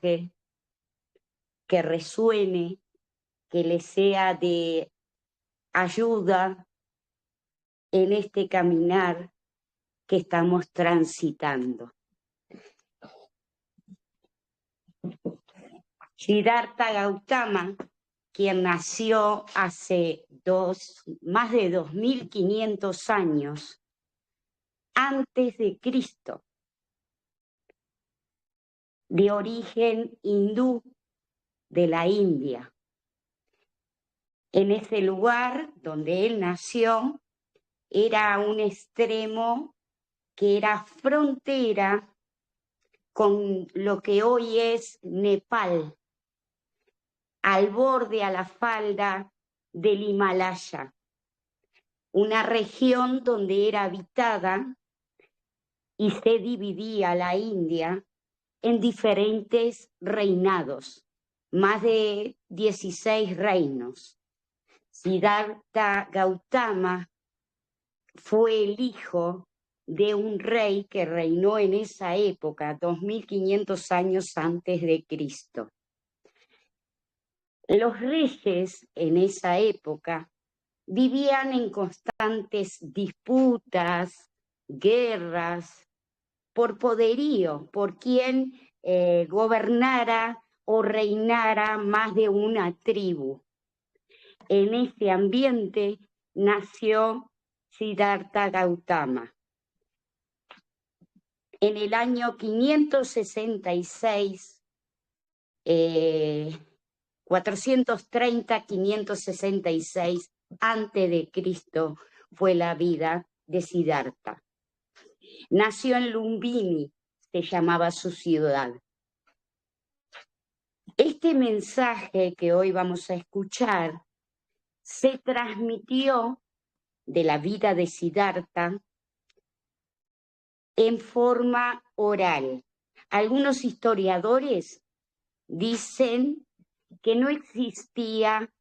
mensaje que resuene, que le sea de ayuda en este caminar que estamos transitando. Siddhartha Gautama, quien nació hace más de 2500 años antes de Cristo, de origen hindú de la India. En ese lugar donde él nació, era un extremo que era frontera con lo que hoy es Nepal, al borde, a la falda del Himalaya, una región donde era habitada y se dividía la India en diferentes reinados, más de 16 reinos. Siddhartha Gautama fue el hijo de un rey que reinó en esa época, 2500 años antes de Cristo. Los reyes en esa época vivían en constantes disputas, guerras, por poderío, por quien gobernara o reinara más de una tribu. En ese ambiente nació Siddhartha Gautama. En el año 566, 430-566 antes de Cristo fue la vida de Siddhartha. Nació en Lumbini, se llamaba su ciudad. Este mensaje que hoy vamos a escuchar se transmitió de la vida de Siddhartha en forma oral. Algunos historiadores dicen que no existía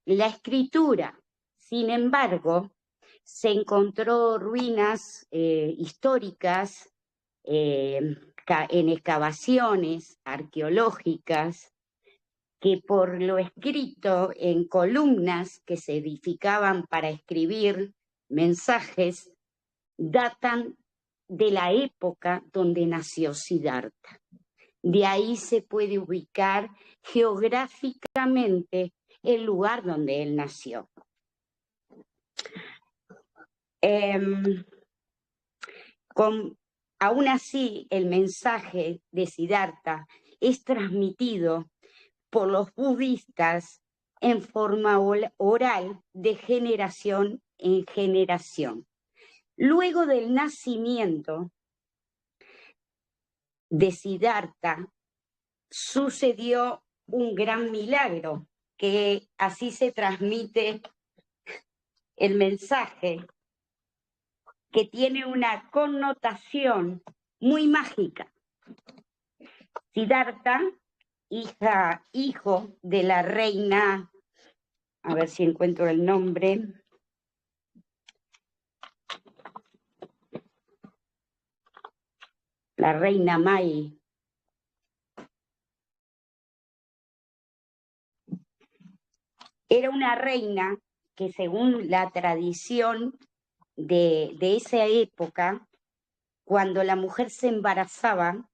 la escritura. Sin embargo, se encontró ruinas históricas en excavaciones arqueológicas que por lo escrito en columnas que se edificaban para escribir mensajes, datan de la época donde nació Siddhartha. De ahí se puede ubicar geográficamente el lugar donde él nació. Aún así, el mensaje de Siddhartha es transmitido por los budistas en forma oral de generación en generación. Luego del nacimiento de Siddhartha sucedió un gran milagro, que así se transmite el mensaje, que tiene una connotación muy mágica. Siddhartha, hijo de la reina, a ver si encuentro el nombre, la reina Mai. Era una reina que, según la tradición de esa época, cuando la mujer se embarazaba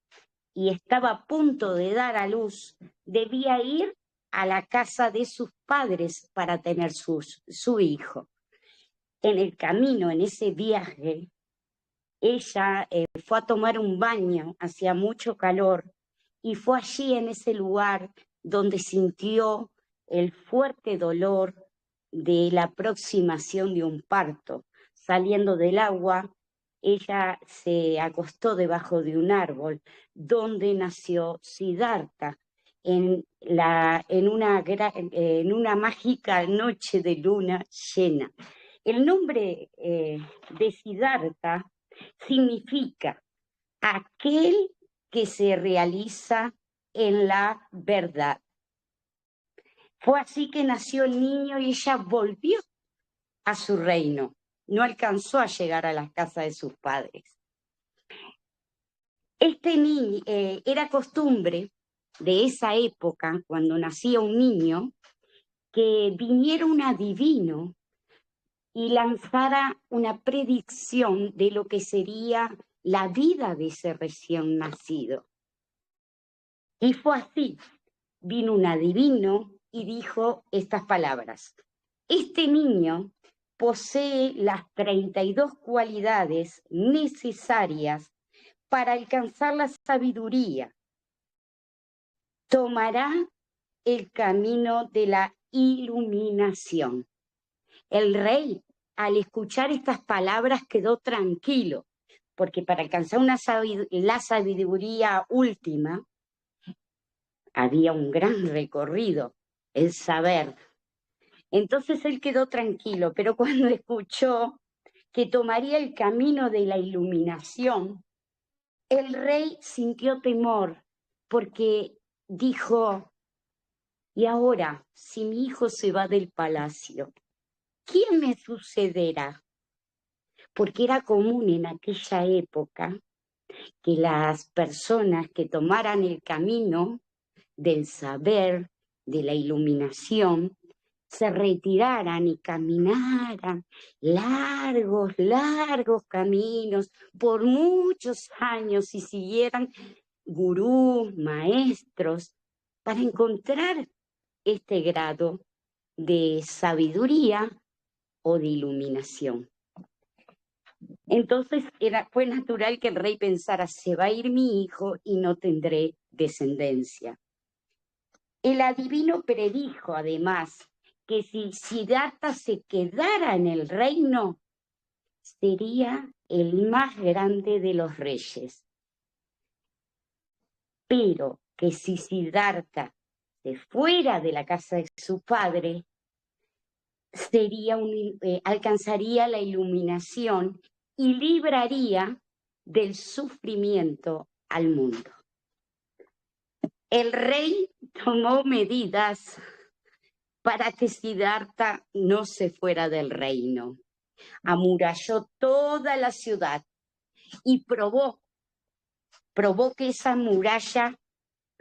y estaba a punto de dar a luz, debía ir a la casa de sus padres para tener su hijo. En el camino, en ese viaje, ella fue a tomar un baño, hacía mucho calor, y fue allí en ese lugar donde sintió el fuerte dolor de la aproximación de un parto. Saliendo del agua, ella se acostó debajo de un árbol donde nació Siddhartha en una mágica noche de luna llena. El nombre de Siddhartha significa aquel que se realiza en la verdad. Fue así que nació el niño y ella volvió a su reino. No alcanzó a llegar a la casa de sus padres. Este niño, era costumbre de esa época, cuando nacía un niño, que viniera un adivino y lanzara una predicción de lo que sería la vida de ese recién nacido. Y fue así. Vino un adivino y dijo estas palabras: este niño posee las 32 cualidades necesarias para alcanzar la sabiduría. Tomará el camino de la iluminación. El rey, al escuchar estas palabras, quedó tranquilo, porque para alcanzar la sabiduría última había un gran recorrido, el saber. Entonces él quedó tranquilo, pero cuando escuchó que tomaría el camino de la iluminación, el rey sintió temor, porque dijo: y ahora, si mi hijo se va del palacio, ¿quién me sucederá? Porque era común en aquella época que las personas que tomaran el camino del saber, de la iluminación, se retiraran y caminaran largos, largos caminos por muchos años y siguieran gurús, maestros, para encontrar este grado de sabiduría o de iluminación. Entonces fue natural que el rey pensara: se va a ir mi hijo y no tendré descendencia. El adivino predijo además que si Siddhartha se quedara en el reino, sería el más grande de los reyes. Pero que si Siddhartha se fuera de la casa de su padre, alcanzaría la iluminación y libraría del sufrimiento al mundo. El rey tomó medidas para que Siddhartha no se fuera del reino. Amuralló toda la ciudad y probó que esa muralla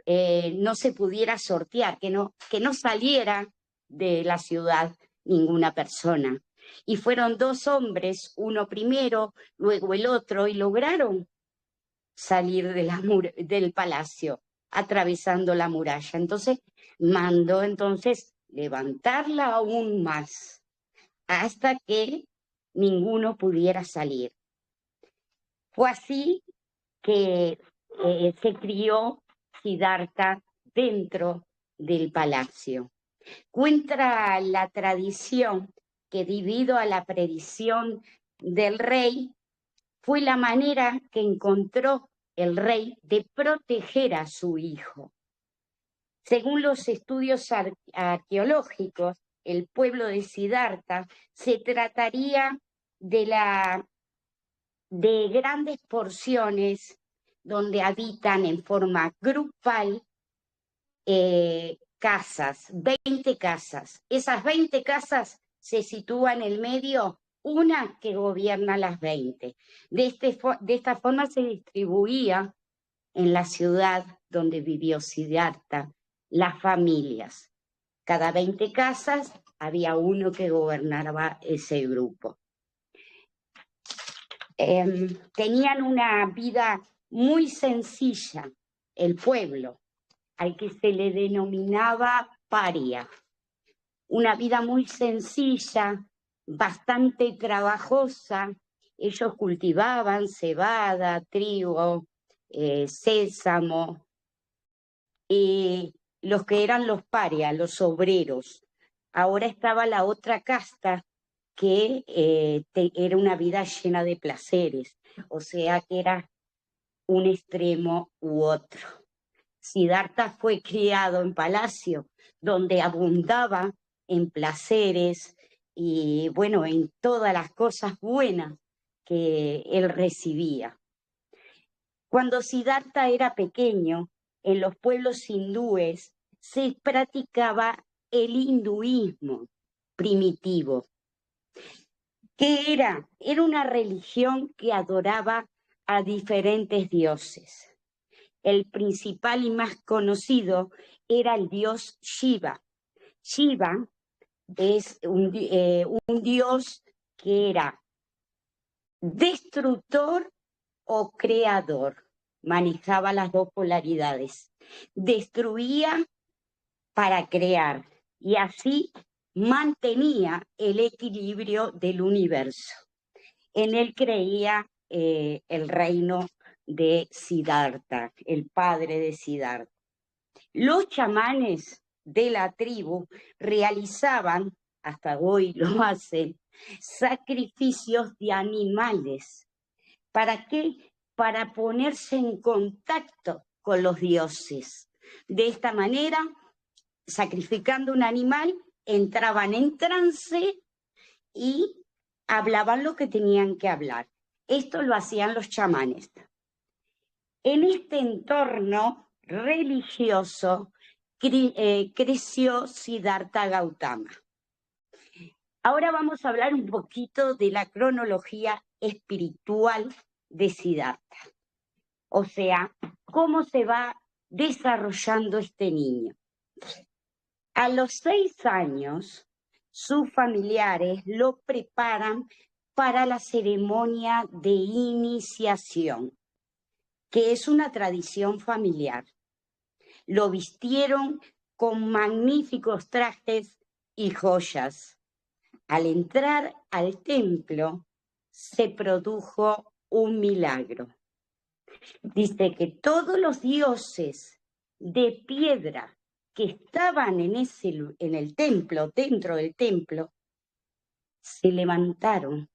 no se pudiera sortear, que no saliera de la ciudad ninguna persona. Y fueron 2 hombres, uno primero, luego el otro, y lograron salir del palacio, atravesando la muralla. Entonces mandó levantarla aún más, hasta que ninguno pudiera salir. Fue así que se crió Siddhartha dentro del palacio. Cuenta la tradición que, debido a la predicción del rey, fue la manera que encontró el rey de proteger a su hijo. Según los estudios arqueológicos, el pueblo de Siddhartha se trataría de grandes porciones donde habitan en forma grupal casas, 20 casas. Esas 20 casas se sitúan en el medio, una que gobierna las 20. De esta forma se distribuía en la ciudad donde vivió Siddhartha las familias. Cada 20 casas había uno que gobernaba ese grupo. Tenían una vida muy sencilla, el pueblo, al que se le denominaba paria. Una vida muy sencilla, bastante trabajosa. Ellos cultivaban cebada, trigo, sésamo, y los que eran los parias, los obreros. Ahora estaba la otra casta, que era una vida llena de placeres, o sea que era un extremo u otro. Siddhartha fue criado en palacio, donde abundaba en placeres y, bueno, en todas las cosas buenas que él recibía. Cuando Siddhartha era pequeño, en los pueblos hindúes se practicaba el hinduismo primitivo. ¿Qué era? Era una religión que adoraba a diferentes dioses. El principal y más conocido era el dios Shiva. Shiva es un dios que era destructor o creador. Manejaba las dos polaridades. Destruía para crear y así mantenía el equilibrio del universo. En él creía el reino de Siddhartha, el padre de Siddhartha. Los chamanes de la tribu realizaban, hasta hoy lo hacen, sacrificios de animales. ¿Para qué? Para ponerse en contacto con los dioses. De esta manera, sacrificando un animal, entraban en trance y hablaban lo que tenían que hablar. Esto lo hacían los chamanes. En este entorno religioso creció Siddhartha Gautama. Ahora vamos a hablar un poquito de la cronología espiritual de Siddhartha. O sea, cómo se va desarrollando este niño. A los 6 años, sus familiares lo preparan para la ceremonia de iniciación, que es una tradición familiar. Lo vistieron con magníficos trajes y joyas. Al entrar al templo, se produjo un milagro. Dice que todos los dioses de piedra que estaban en el templo, dentro del templo, se levantaron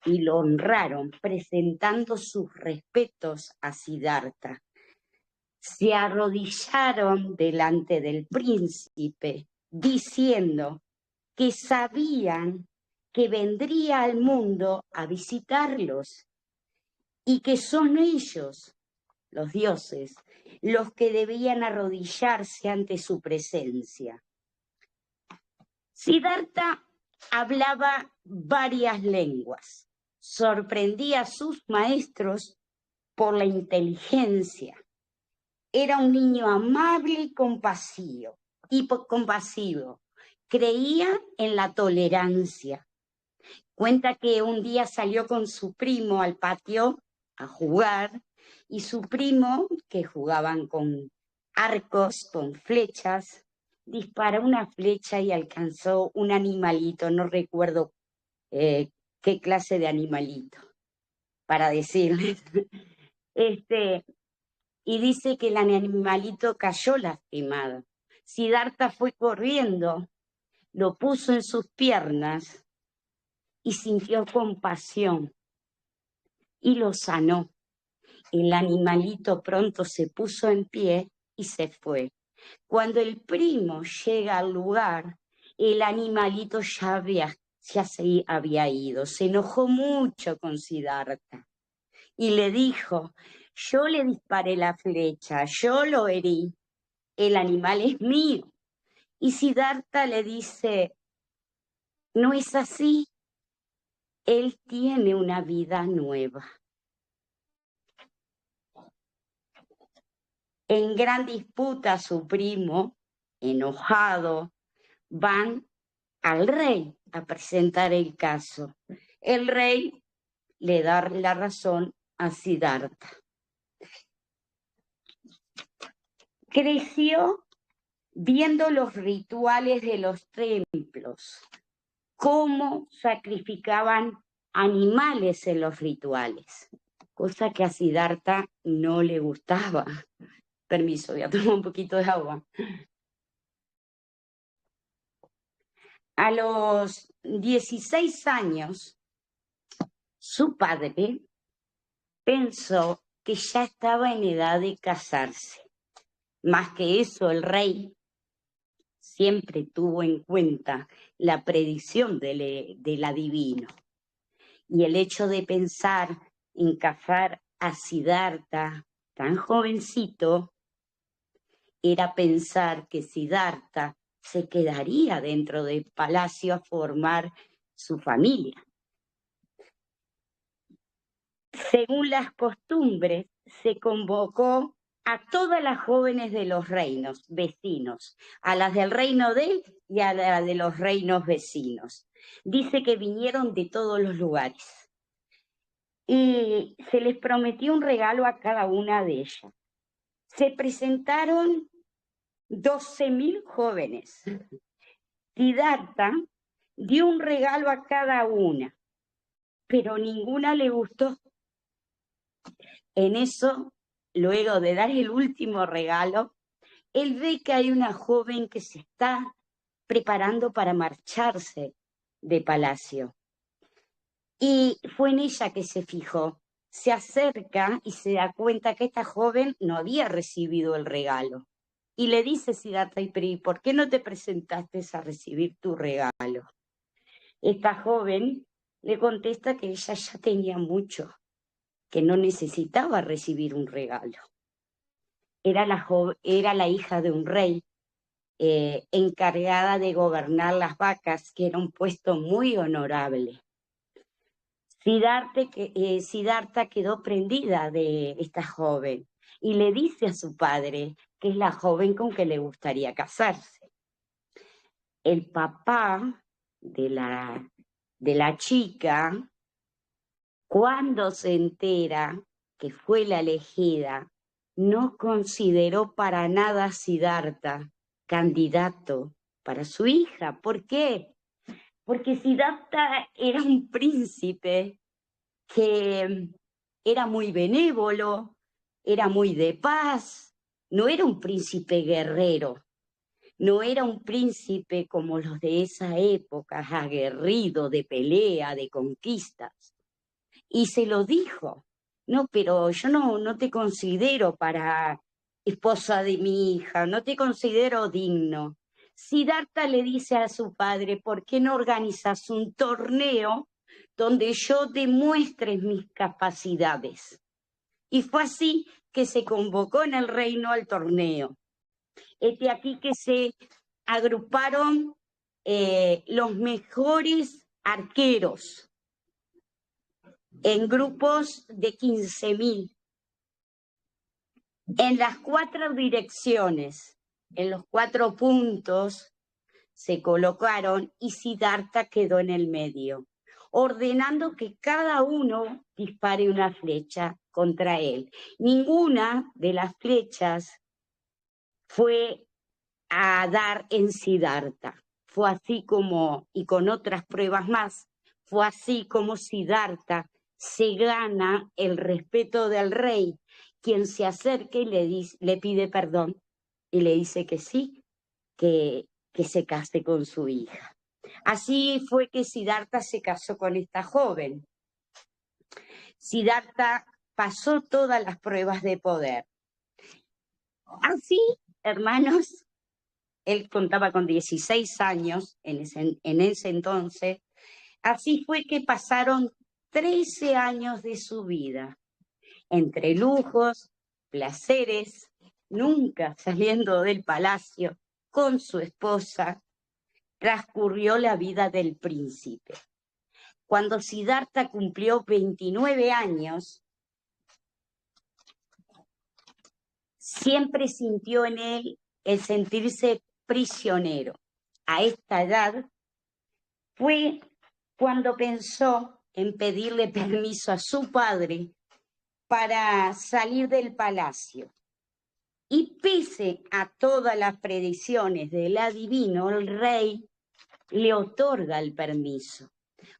y lo honraron, presentando sus respetos a Siddhartha. Se arrodillaron delante del príncipe, diciendo que sabían que vendría al mundo a visitarlos y que son ellos, los dioses, los que debían arrodillarse ante su presencia. Siddhartha hablaba varias lenguas, sorprendía a sus maestros por la inteligencia. Era un niño amable y compasivo. Creía en la tolerancia. Cuenta que un día salió con su primo al patio a jugar y su primo, que jugaban con arcos, con flechas, disparó una flecha y alcanzó un animalito, no recuerdo qué clase de animalito, para decirles. Y dice que el animalito cayó lastimado. Siddhartha fue corriendo, lo puso en sus piernas y sintió compasión y lo sanó. El animalito pronto se puso en pie y se fue. Cuando el primo llega al lugar, el animalito ya se había ido. Se enojó mucho con Siddhartha y le dijo: yo le disparé la flecha, yo lo herí, el animal es mío. Y Siddhartha le dice: no es así, él tiene una vida nueva. En gran disputa, su primo, enojado, van al rey a presentar el caso. El rey le da la razón a Siddhartha. Creció viendo los rituales de los templos, cómo sacrificaban animales en los rituales, cosa que a Siddhartha no le gustaba. Permiso, voy a tomar un poquito de agua. A los 16 años, su padre pensó que ya estaba en edad de casarse. Más que eso, el rey siempre tuvo en cuenta la predicción del adivino. Y el hecho de pensar en casar a Siddhartha tan jovencito era pensar que Siddhartha se quedaría dentro del palacio a formar su familia. Según las costumbres, se convocó a todas las jóvenes de los reinos vecinos, a las del reino de él y a las de los reinos vecinos. Dice que vinieron de todos los lugares. Y se les prometió un regalo a cada una de ellas. Se presentaron 12.000 jóvenes. Siddhartha dio un regalo a cada una, pero ninguna le gustó. En eso, luego de dar el último regalo, él ve que hay una joven que se está preparando para marcharse de palacio. Y fue en ella que se fijó. Se acerca y se da cuenta que esta joven no había recibido el regalo. Y le dice Siddhartha, ¿y por qué no te presentaste a recibir tu regalo? Esta joven le contesta que ella ya tenía mucho, que no necesitaba recibir un regalo. Era la hija de un rey, encargada de gobernar las vacas, que era un puesto muy honorable. Siddhartha quedó prendida de esta joven y le dice a su padre que es la joven con que le gustaría casarse. El papá de la chica, cuando se entera que fue la elegida, no consideró para nada a Siddhartha candidato para su hija. ¿Por qué? Porque Siddhartha era un príncipe que era muy benévolo, era muy de paz, no era un príncipe guerrero, no era un príncipe como los de esa época, aguerrido, de pelea, de conquistas. Y se lo dijo, no, pero yo no te considero para esposa de mi hija, no te considero digno. Siddhartha le dice a su padre, ¿por qué no organizas un torneo donde yo demuestre mis capacidades? Y fue así que se convocó en el reino al torneo. Aquí que se agruparon los mejores arqueros en grupos de 15.000, en las 4 direcciones, en los 4 puntos se colocaron y Siddhartha quedó en el medio, ordenando que cada uno dispare una flecha contra él. Ninguna de las flechas fue a dar en Siddhartha. Fue así como, y con otras pruebas más, fue así como Siddhartha se gana el respeto del rey, quien se acerca y le pide perdón y le dice que sí, que se case con su hija. Así fue que Siddhartha se casó con esta joven. Siddhartha pasó todas las pruebas de poder. Así, hermanos, él contaba con 16 años en ese entonces. Así fue que pasaron 13 años de su vida, entre lujos, placeres, nunca saliendo del palacio con su esposa, transcurrió la vida del príncipe. Cuando Siddhartha cumplió 29 años, siempre sintió en él el sentirse prisionero. A esta edad fue cuando pensó en pedirle permiso a su padre para salir del palacio. Y pese a todas las predicciones del adivino, el rey le otorga el permiso.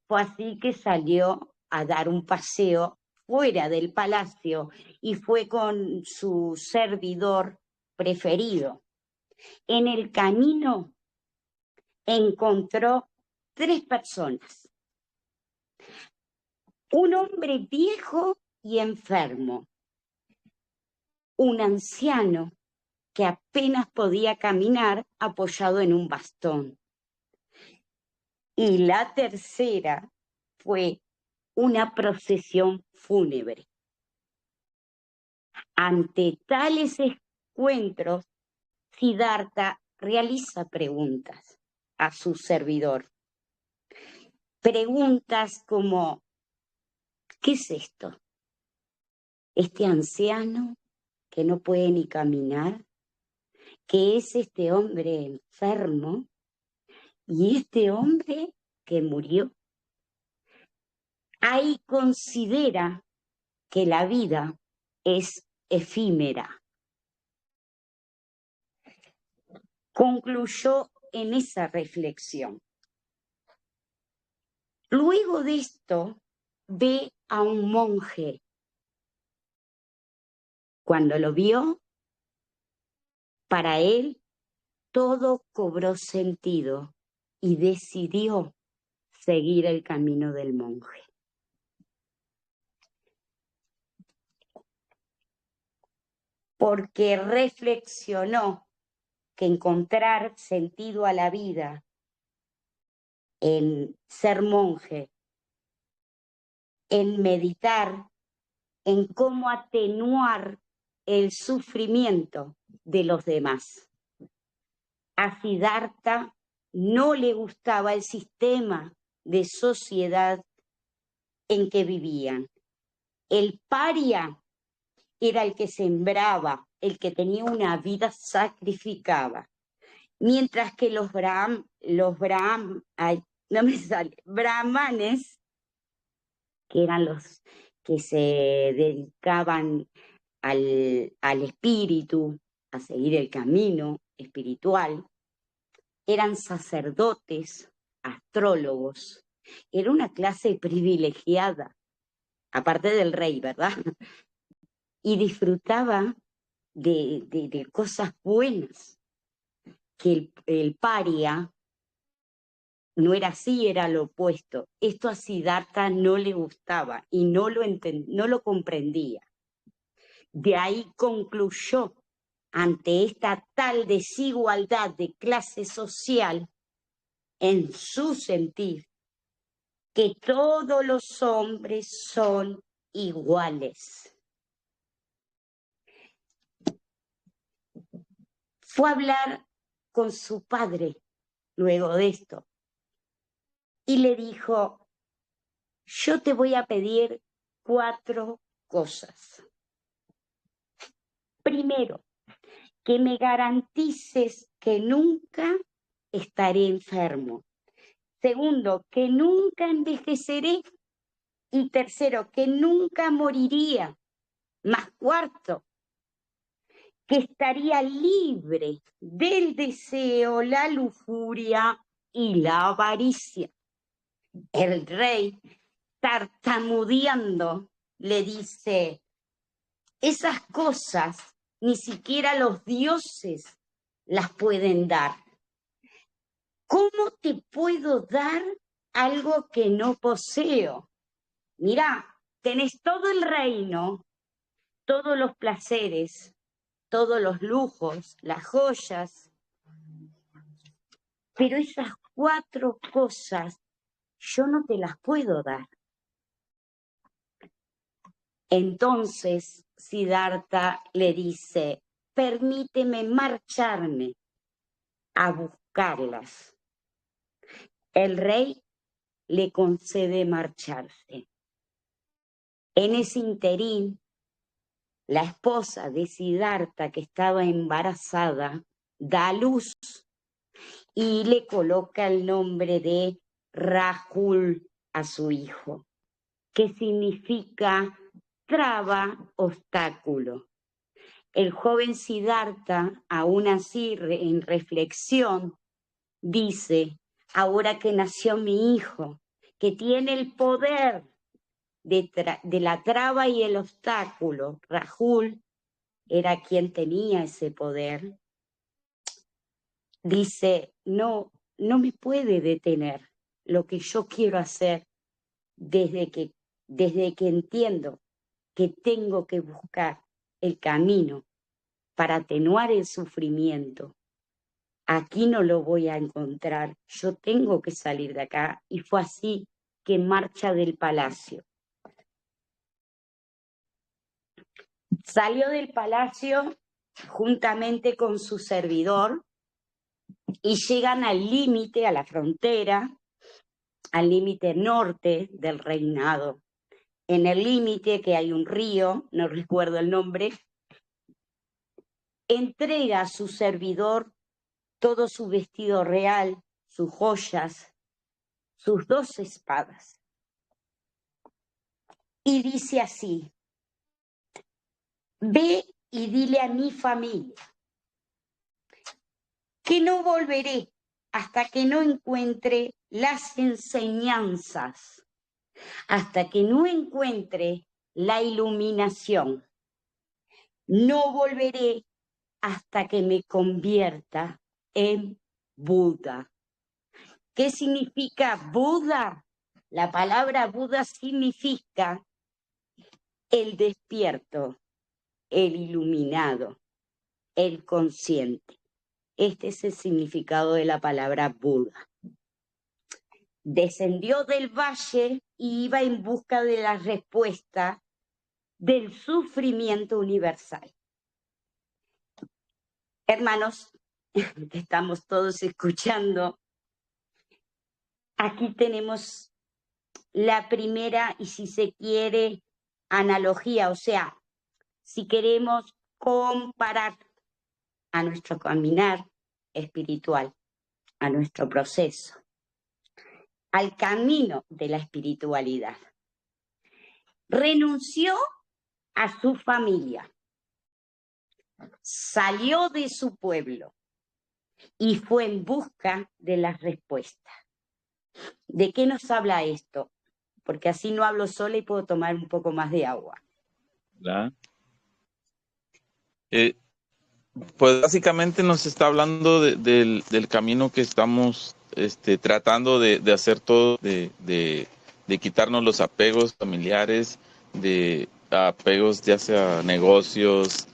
Fue así que salió a dar un paseo fuera del palacio y fue con su servidor preferido. En el camino encontró 3 personas. Un hombre viejo y enfermo, un anciano que apenas podía caminar apoyado en un bastón. Y la tercera fue una procesión fúnebre. Ante tales encuentros, Siddhartha realiza preguntas a su servidor. Preguntas como, ¿qué es esto? Este anciano que no puede ni caminar, que es este hombre enfermo y este hombre que murió. Ahí considera que la vida es efímera. Concluyó en esa reflexión. Luego de esto, ve a un monje. Cuando lo vio, para él todo cobró sentido y decidió seguir el camino del monje. Porque reflexionó que encontrar sentido a la vida en ser monje, en meditar, en cómo atenuar el sufrimiento de los demás. A Siddhartha no le gustaba el sistema de sociedad en que vivían. El paria era el que sembraba, el que tenía una vida sacrificada, mientras que los brahmanes, que eran los que se dedicaban al espíritu, a seguir el camino espiritual, eran sacerdotes, astrólogos. Era una clase privilegiada, aparte del rey, ¿verdad? Y disfrutaba de cosas buenas, que el paria no era así, era lo opuesto. Esto a Siddhartha no le gustaba y no lo comprendía. De ahí concluyó, ante esta tal desigualdad de clase social, en su sentir, que todos los hombres son iguales. Fue a hablar con su padre luego de esto y le dijo: yo te voy a pedir 4 cosas. Primero, que me garantices que nunca estaré enfermo. Segundo, que nunca envejeceré. Y tercero, que nunca moriría. Más cuarto, que estaría libre del deseo, la lujuria y la avaricia. El rey, tartamudeando, le dice: esas cosas ni siquiera los dioses las pueden dar. ¿Cómo te puedo dar algo que no poseo? Mirá, tenés todo el reino, todos los placeres, todos los lujos, las joyas, pero esas 4 cosas yo no te las puedo dar. Entonces Siddhartha le dice: permíteme marcharme a buscarlas. El rey le concede marcharse. En ese interín, la esposa de Siddhartha, que estaba embarazada, da a luz y le coloca el nombre de Rahul a su hijo, que significa traba, obstáculo. El joven Siddhartha, aún así en reflexión, dice: ahora que nació mi hijo, que tiene el poder de la traba y el obstáculo, Rahul era quien tenía ese poder, dice: no me puede detener lo que yo quiero hacer desde que entiendo que tengo que buscar el camino para atenuar el sufrimiento. Aquí no lo voy a encontrar, yo tengo que salir de acá. Y fue así que marcha del palacio. Salió del palacio juntamente con su servidor y llegan al límite, a la frontera, al límite norte del reinado. En el límite, que hay un río, no recuerdo el nombre, entrega a su servidor todo su vestido real, sus joyas, sus 2 espadas. Y dice así: ve y dile a mi familia que no volveré hasta que no encuentre las enseñanzas, hasta que no encuentre la iluminación. No volveré hasta que me convierta en Buda. ¿Qué significa Buda? La palabra Buda significa el despierto, el iluminado, el consciente. Este es el significado de la palabra Buda. Descendió del valle y iba en busca de la respuesta del sufrimiento universal. Hermanos, estamos todos escuchando. Aquí tenemos la primera, y si se quiere, analogía, o sea, si queremos comparar a nuestro caminar espiritual, a nuestro proceso, al camino de la espiritualidad. Renunció a su familia, salió de su pueblo y fue en busca de las respuestas. ¿De qué nos habla esto? Porque así no hablo sola y puedo tomar un poco más de agua. ¿Verdad? Pues básicamente nos está hablando del camino que estamos tratando de hacer todo, de quitarnos los apegos familiares, de apegos ya sea negocios,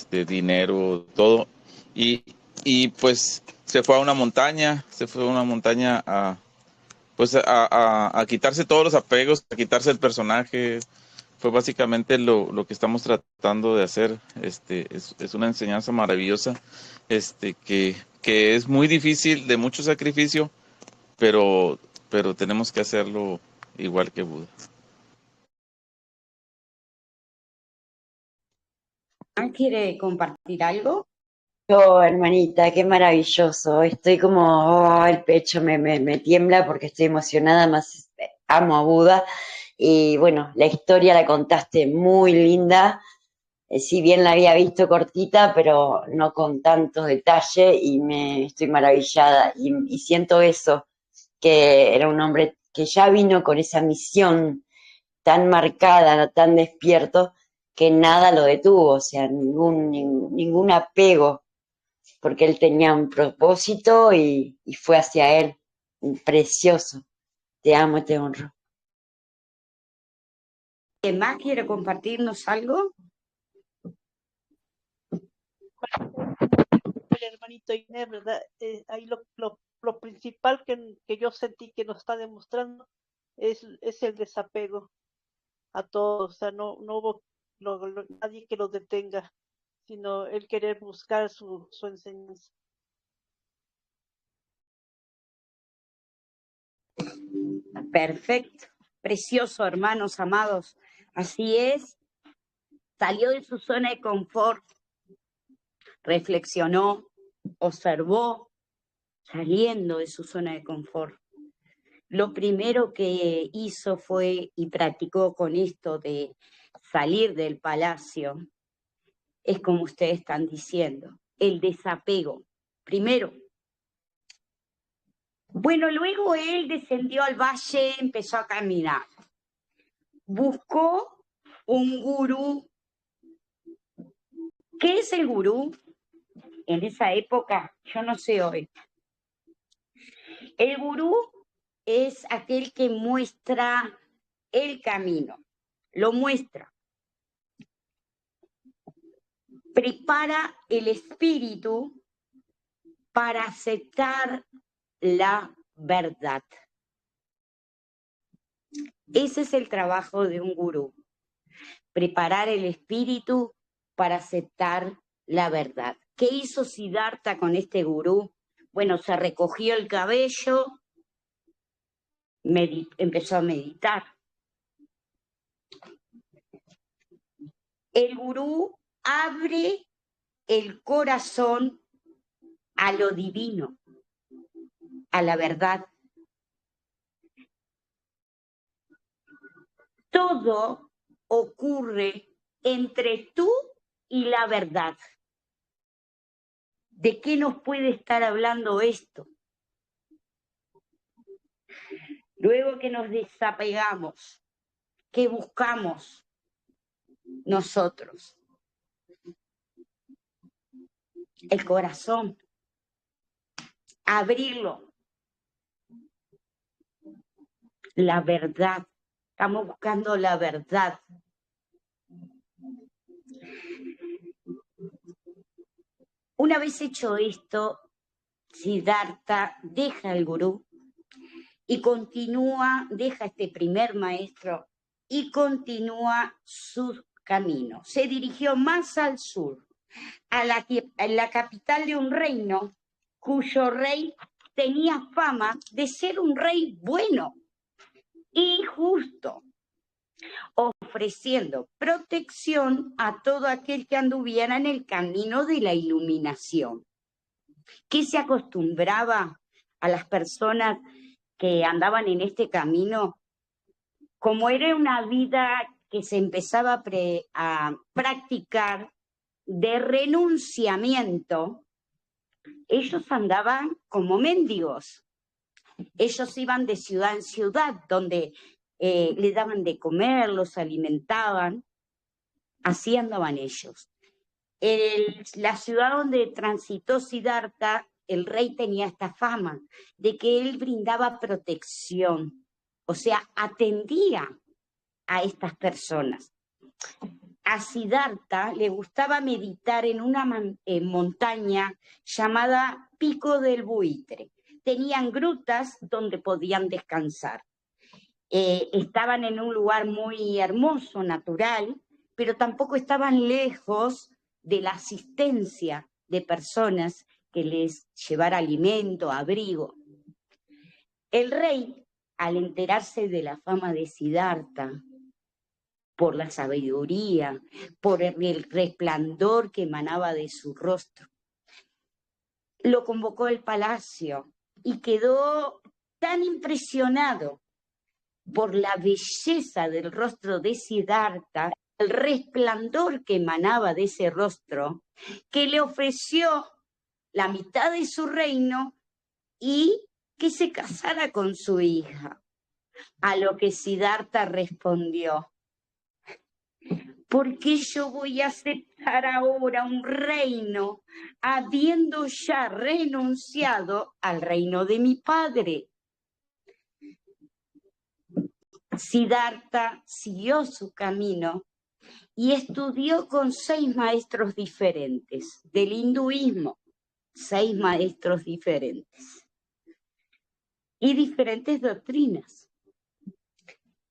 dinero, todo. Y pues se fue a una montaña, a quitarse todos los apegos, a quitarse el personaje. Fue básicamente lo que estamos tratando de hacer. Es una enseñanza maravillosa, que es muy difícil, de mucho sacrificio, pero tenemos que hacerlo igual que Buda. ¿Quiere compartir algo? Yo, hermanita, qué maravilloso. Estoy como, el pecho me tiembla porque estoy emocionada, más amo a Buda. Y bueno, la historia la contaste muy linda. Si bien la había visto cortita, pero no con tantos detalles y me estoy maravillada. Y siento eso, que era un hombre que ya vino con esa misión tan marcada, tan despierto, que nada lo detuvo, o sea, ningún apego, porque él tenía un propósito y fue hacia él. Precioso. Te amo, te honro. ¿Quién más quiere compartirnos algo? El hermanito Inés, ¿verdad? Ahí lo principal que yo sentí que nos está demostrando es el desapego a todo. O sea, no hubo nadie que lo detenga, sino el querer buscar su enseñanza. Perfecto, precioso, hermanos amados. Así es, salió de su zona de confort, reflexionó, observó, saliendo de su zona de confort. Lo primero que hizo fue, y practicó con esto de salir del palacio, es como ustedes están diciendo, el desapego. Primero. Bueno, luego él descendió al valle, empezó a caminar. Buscó un gurú. ¿Qué es el gurú? En esa época, yo no sé hoy. El gurú es aquel que muestra el camino, lo muestra. Prepara el espíritu para aceptar la verdad. Ese es el trabajo de un gurú. Preparar el espíritu para aceptar la verdad. ¿Qué hizo Siddhartha con este gurú? Bueno, se recogió el cabello, empezó a meditar. El gurú abre el corazón a lo divino, a la verdad. Todo ocurre entre tú y la verdad. ¿De qué nos puede estar hablando esto? Luego que nos desapegamos, ¿qué buscamos nosotros? El corazón. Abrirlo. La verdad. Estamos buscando la verdad. Una vez hecho esto, Siddhartha deja al gurú y continúa, deja este primer maestro y continúa su camino. Se dirigió más al sur, a la capital de un reino cuyo rey tenía fama de ser un rey bueno y justo, ofreciendo protección a todo aquel que anduviera en el camino de la iluminación. ¿Qué se acostumbraba a las personas que andaban en este camino? Como era una vida que se empezaba a practicar de renunciamiento, ellos andaban como mendigos. Ellos iban de ciudad en ciudad, donde les daban de comer, los alimentaban. Así andaban ellos. La ciudad donde transitó Siddhartha, el rey tenía esta fama de que él brindaba protección, o sea, atendía a estas personas. A Siddhartha le gustaba meditar en una montaña llamada Pico del Buitre. Tenían grutas donde podían descansar. Estaban en un lugar muy hermoso, natural, pero tampoco estaban lejos de la asistencia de personas que les llevara alimento, abrigo. El rey, al enterarse de la fama de Siddhartha, por la sabiduría, por el resplandor que emanaba de su rostro, lo convocó al palacio y quedó tan impresionado por la belleza del rostro de Siddhartha, el resplandor que emanaba de ese rostro, que le ofreció la mitad de su reino y que se casara con su hija. A lo que Siddhartha respondió: ¿por qué yo voy a aceptar ahora un reino habiendo ya renunciado al reino de mi padre? Siddhartha siguió su camino y estudió con 6 maestros diferentes del hinduismo, 6 maestros diferentes y diferentes doctrinas.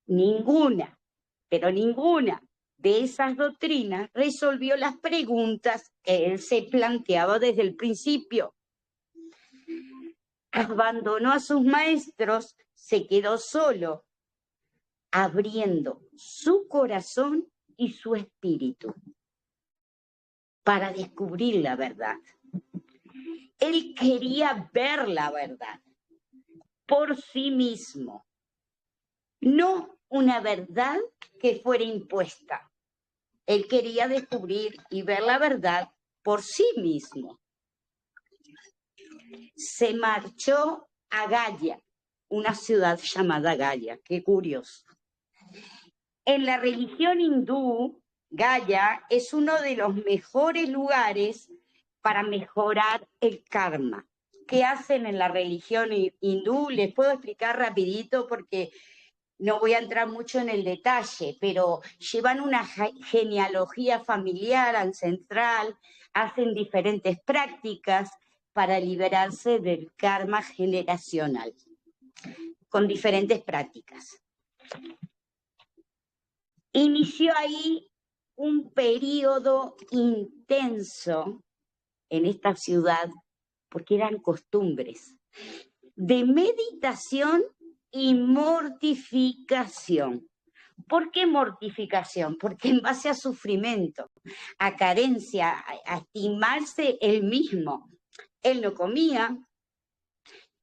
Ninguna, pero ninguna de esas doctrinas resolvió las preguntas que él se planteaba desde el principio. Abandonó a sus maestros, se quedó solo, abriendo su corazón y su espíritu para descubrir la verdad. Él quería ver la verdad por sí mismo, no una verdad que fuera impuesta. Él quería descubrir y ver la verdad por sí mismo. Se marchó a Gaya, una ciudad llamada Gaya. Qué curioso. En la religión hindú, Gaya es uno de los mejores lugares para mejorar el karma. ¿Qué hacen en la religión hindú? Les puedo explicar rapidito porque no voy a entrar mucho en el detalle, pero llevan una genealogía familiar ancestral, hacen diferentes prácticas para liberarse del karma generacional, con diferentes prácticas. Inició ahí un periodo intenso en esta ciudad, porque eran costumbres de meditación y mortificación. ¿Por qué mortificación? Porque en base a sufrimiento, a carencia, a estimarse él mismo. Él no comía,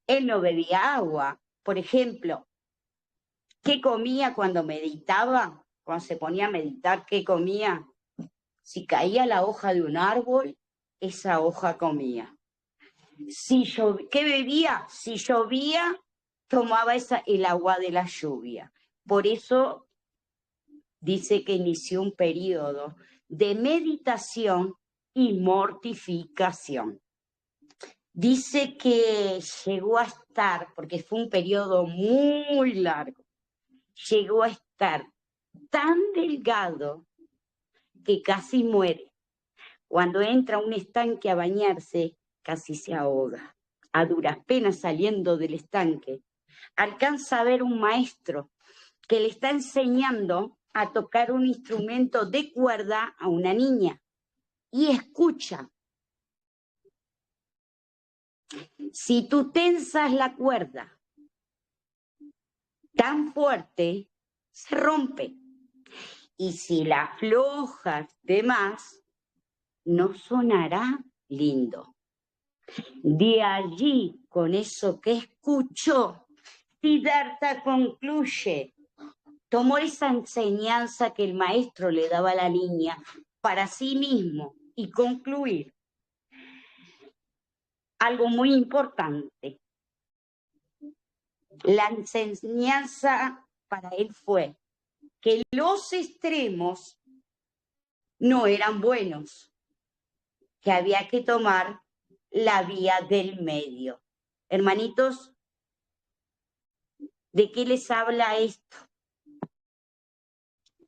él no bebía agua. Por ejemplo, ¿qué comía cuando meditaba? Cuando se ponía a meditar, ¿qué comía? Si caía la hoja de un árbol, esa hoja comía. ¿Qué bebía? Si llovía, tomaba el agua de la lluvia. Por eso dice que inició un periodo de meditación y mortificación. Dice que llegó a estar, porque fue un periodo muy largo, llegó a estar tan delgado que casi muere. Cuando entra a un estanque a bañarse, casi se ahoga. A duras penas saliendo del estanque, alcanza a ver un maestro que le está enseñando a tocar un instrumento de cuerda a una niña y escucha. Si tú tensas la cuerda tan fuerte, se rompe. Y si la aflojas de más, no sonará lindo. De allí, con eso que escuchó, Siddhartha concluye, tomó esa enseñanza que el maestro le daba a la niña para sí mismo y concluir algo muy importante. La enseñanza para él fue que los extremos no eran buenos, que había que tomar la vía del medio. Hermanitos, ¿de qué les habla esto?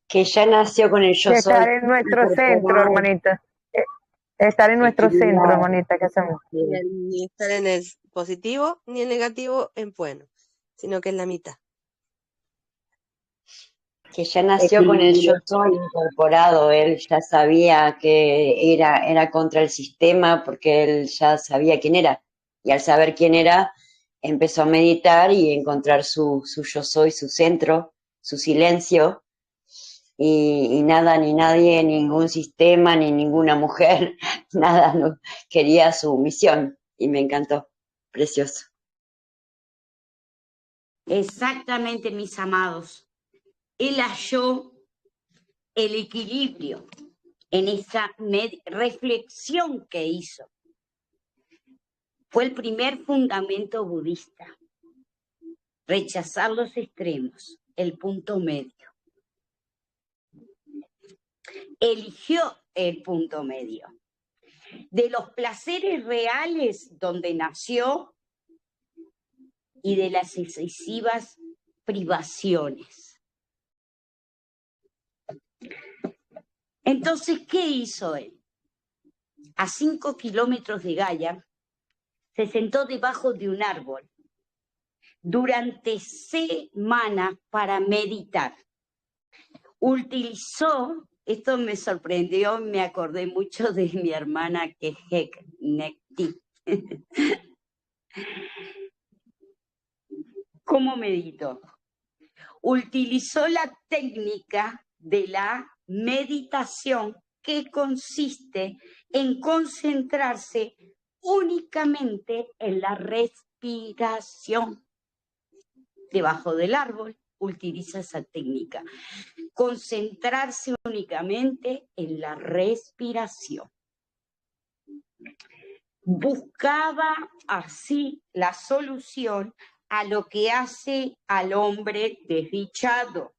Que ya nació con el yo De soy. estar en nuestro centro, hermanita. Estar en nuestro centro, hermanita, ¿qué hacemos? Ni estar en el positivo ni en negativo en bueno, sino que en la mitad. Que ya nació con el yo soy incorporado, él ya sabía que era contra el sistema porque él ya sabía quién era. Y al saber quién era, empezó a meditar y encontrar su yo soy, su centro, su silencio. Y nada, ni nadie, ningún sistema, ni ninguna mujer, nada, no, quería su misión. Y me encantó, precioso. Exactamente, mis amados. Él halló el equilibrio en esa reflexión que hizo. Fue el primer fundamento budista. Rechazar los extremos, el punto medio. Eligió el punto medio. De los placeres reales donde nació y de las excesivas privaciones. Entonces, ¿qué hizo él? A 5 kilómetros de Gaya, se sentó debajo de un árbol durante semanas para meditar. Utilizó, esto me sorprendió, me acordé mucho de mi hermana que es Heknekti. ¿Cómo meditó? Utilizó la técnica de la meditación que consiste en concentrarse únicamente en la respiración. Debajo del árbol utiliza esa técnica. Concentrarse únicamente en la respiración. Buscaba así la solución a lo que hace al hombre desdichado,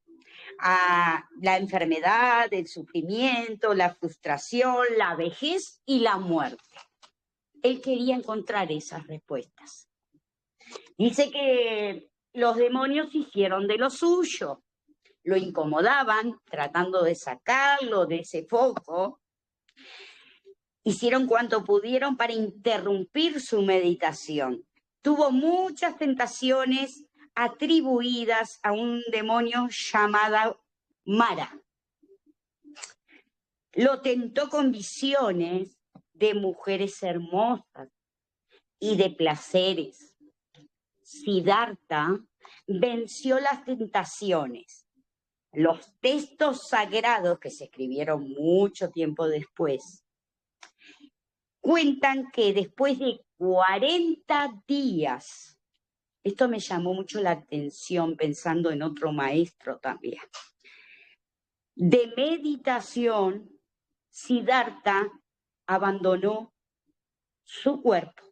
a la enfermedad, el sufrimiento, la frustración, la vejez y la muerte. Él quería encontrar esas respuestas. Dice que los demonios hicieron de lo suyo, lo incomodaban tratando de sacarlo de ese foco, hicieron cuanto pudieron para interrumpir su meditación. Tuvo muchas tentaciones atribuidas a un demonio llamado Mara. Lo tentó con visiones de mujeres hermosas y de placeres. Siddhartha venció las tentaciones Los textos sagrados que se escribieron mucho tiempo después cuentan que después de 40 días, esto me llamó mucho la atención pensando en otro maestro también, de meditación, Siddhartha abandonó su cuerpo.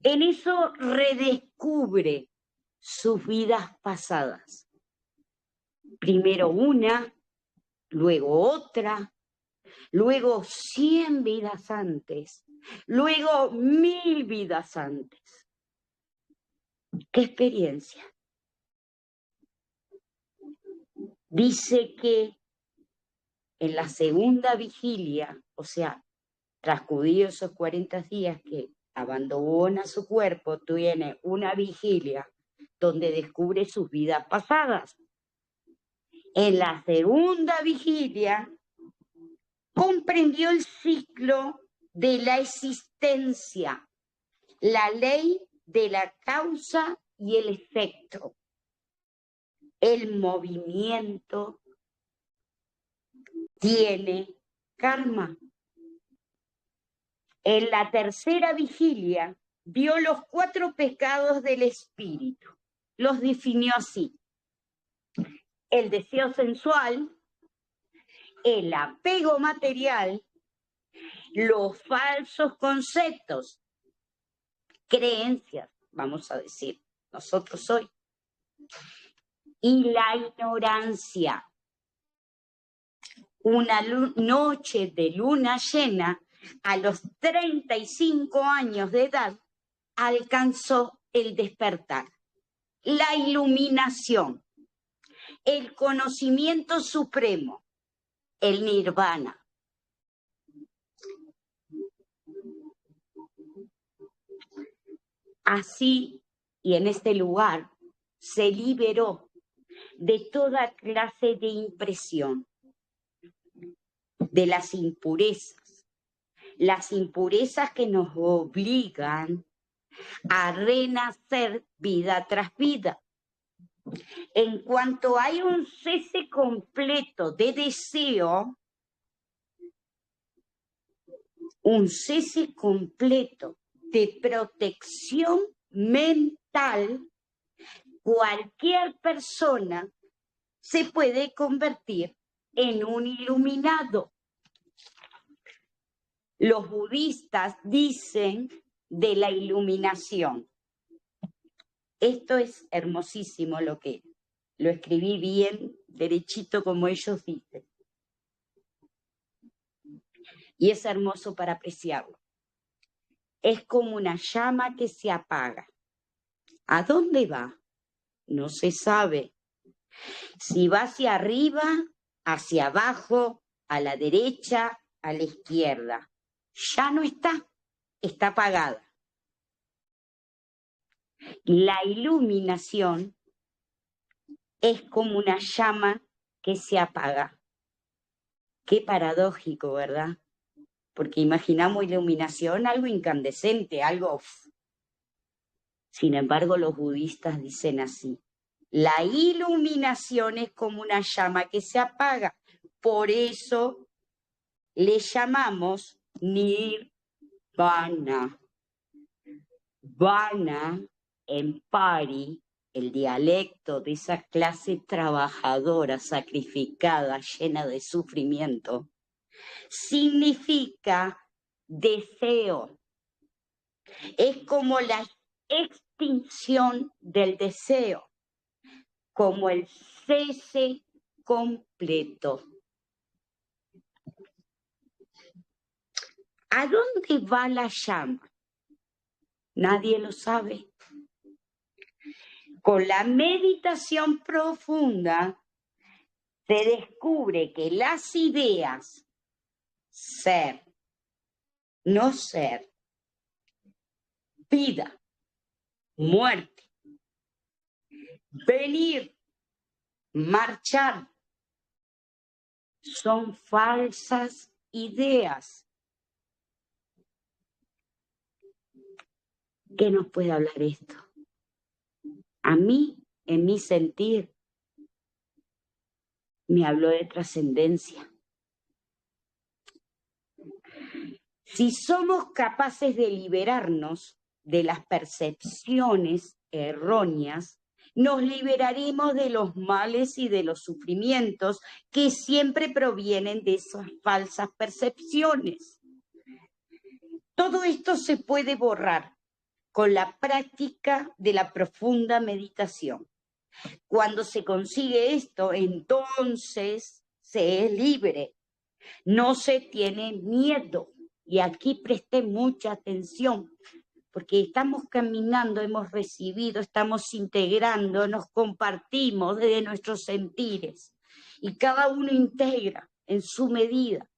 En eso redescubre sus vidas pasadas. Primero una, luego otra, luego 100 vidas antes, luego 1000 vidas antes. ¿Qué experiencia? Dice que en la segunda vigilia, o sea, transcurridos esos 40 días que abandona su cuerpo, tiene una vigilia donde descubre sus vidas pasadas. En la segunda vigilia comprendió el ciclo de la existencia, la ley de la causa y el efecto, el movimiento tiene karma. En la tercera vigilia vio los 4 pecados del espíritu. Los definió así: el deseo sensual, el apego material, los falsos conceptos, creencias, vamos a decir, nosotros hoy, y la ignorancia. Una noche de luna llena, a los 35 años de edad, alcanzó el despertar, la iluminación, el conocimiento supremo, el nirvana. Así, y en este lugar, se liberó de toda clase de impresión, de las impurezas que nos obligan a renacer vida tras vida. En cuanto hay un cese completo de deseo, un cese completo de protección mental, cualquier persona se puede convertir en un iluminado. Los budistas dicen de la iluminación. Esto es hermosísimo lo escribí bien, derechito como ellos dicen. Y es hermoso para apreciarlo. Es como una llama que se apaga. ¿A dónde va? No se sabe. Si va hacia arriba, hacia abajo, a la derecha, a la izquierda. Ya no está, está apagada. La iluminación es como una llama que se apaga. Qué paradójico, ¿verdad? Porque imaginamos iluminación, algo incandescente, algo... Sin embargo, los budistas dicen así: la iluminación es como una llama que se apaga. Por eso le llamamos nirvana. Vana, en Pari, el dialecto de esa clase trabajadora, sacrificada, llena de sufrimiento, significa deseo. Es como la extinción del deseo, como el cese completo. ¿A dónde va la llama? Nadie lo sabe. Con la meditación profunda se descubre que las ideas ser, no ser, vida, muerte, venir, marchar, son falsas ideas. ¿Qué nos puede hablar esto? A mí, en mi sentir, me habló de trascendencia. Si somos capaces de liberarnos de las percepciones erróneas, nos liberaremos de los males y de los sufrimientos que siempre provienen de esas falsas percepciones. Todo esto se puede borrar con la práctica de la profunda meditación. Cuando se consigue esto, entonces se es libre, no se tiene miedo. Y aquí presté mucha atención, porque estamos caminando, hemos recibido, estamos integrando, nos compartimos desde nuestros sentires, y cada uno integra en su medida.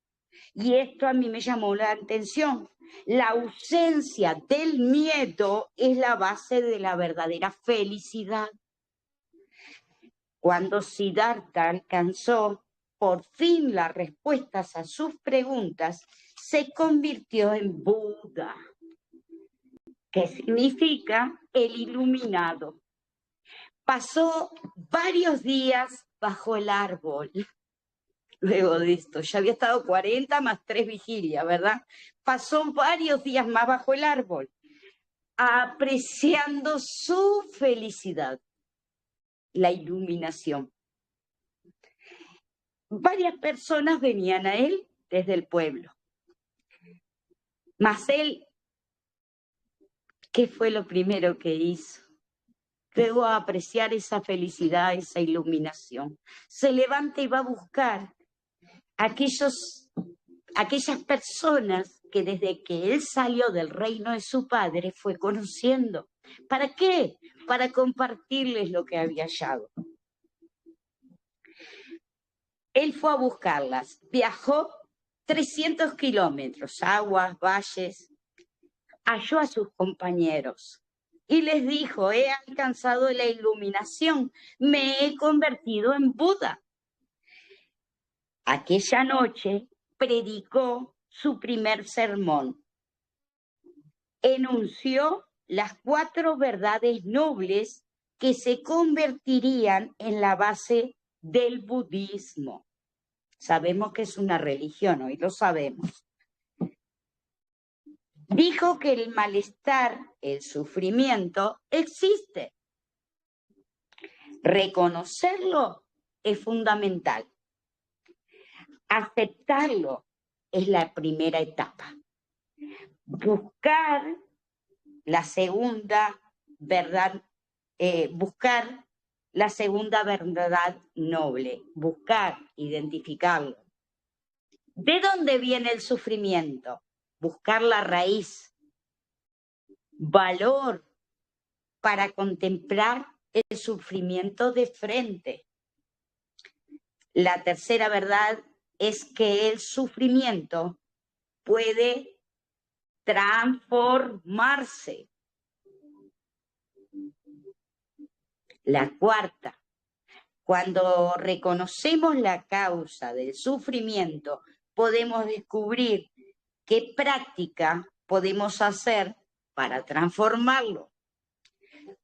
Y esto a mí me llamó la atención. La ausencia del miedo es la base de la verdadera felicidad. Cuando Siddhartha alcanzó por fin las respuestas a sus preguntas, se convirtió en Buda, que significa el iluminado. Pasó varios días bajo el árbol. Luego de esto, ya había estado 40 más 3 vigilias, ¿verdad? Pasó varios días más bajo el árbol, apreciando su felicidad, la iluminación. Varias personas venían a él desde el pueblo. Mas él, ¿qué fue lo primero que hizo? Luego a apreciar esa felicidad, esa iluminación. Se levanta y va a buscar aquellas personas que desde que él salió del reino de su padre fue conociendo. ¿Para qué? Para compartirles lo que había hallado. Él fue a buscarlas, viajó 300 kilómetros, aguas, valles, halló a sus compañeros y les dijo: he alcanzado la iluminación, me he convertido en Buda. Aquella noche predicó su primer sermón. Enunció las 4 verdades nobles que se convertirían en la base del budismo. Sabemos que es una religión, hoy lo sabemos. Dijo que el malestar, el sufrimiento, existe. Reconocerlo es fundamental. Aceptarlo es la primera etapa. Buscar la segunda verdad, buscar la segunda verdad noble, buscar, identificarlo. ¿De dónde viene el sufrimiento? Buscar la raíz, valor para contemplar el sufrimiento de frente. La tercera verdad es que el sufrimiento puede transformarse. La cuarta, cuando reconocemos la causa del sufrimiento, podemos descubrir qué práctica podemos hacer para transformarlo.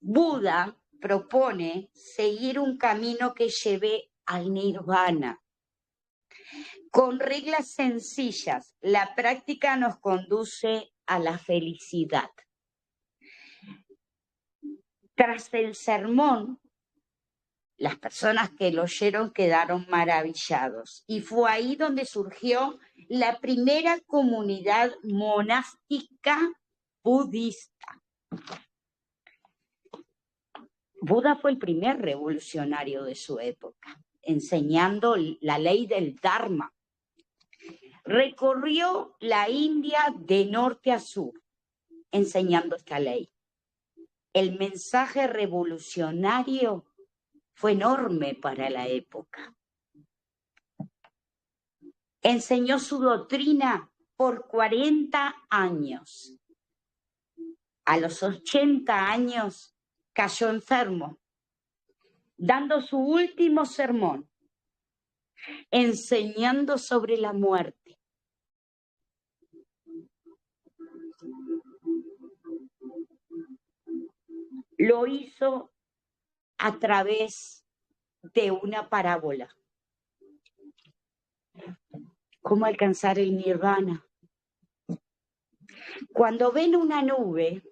Buda propone seguir un camino que lleve al nirvana. Con reglas sencillas, la práctica nos conduce a la felicidad. Tras el sermón, las personas que lo oyeron quedaron maravillados y fue ahí donde surgió la primera comunidad monástica budista. Buda fue el primer revolucionario de su época, enseñando la ley del Dharma. Recorrió la India de norte a sur, enseñando esta ley. El mensaje revolucionario fue enorme para la época. Enseñó su doctrina por 40 años. A los 80 años cayó enfermo, dando su último sermón, enseñando sobre la muerte. lo hizo a través de una parábola. ¿Cómo alcanzar el nirvana? Cuando ven una nube,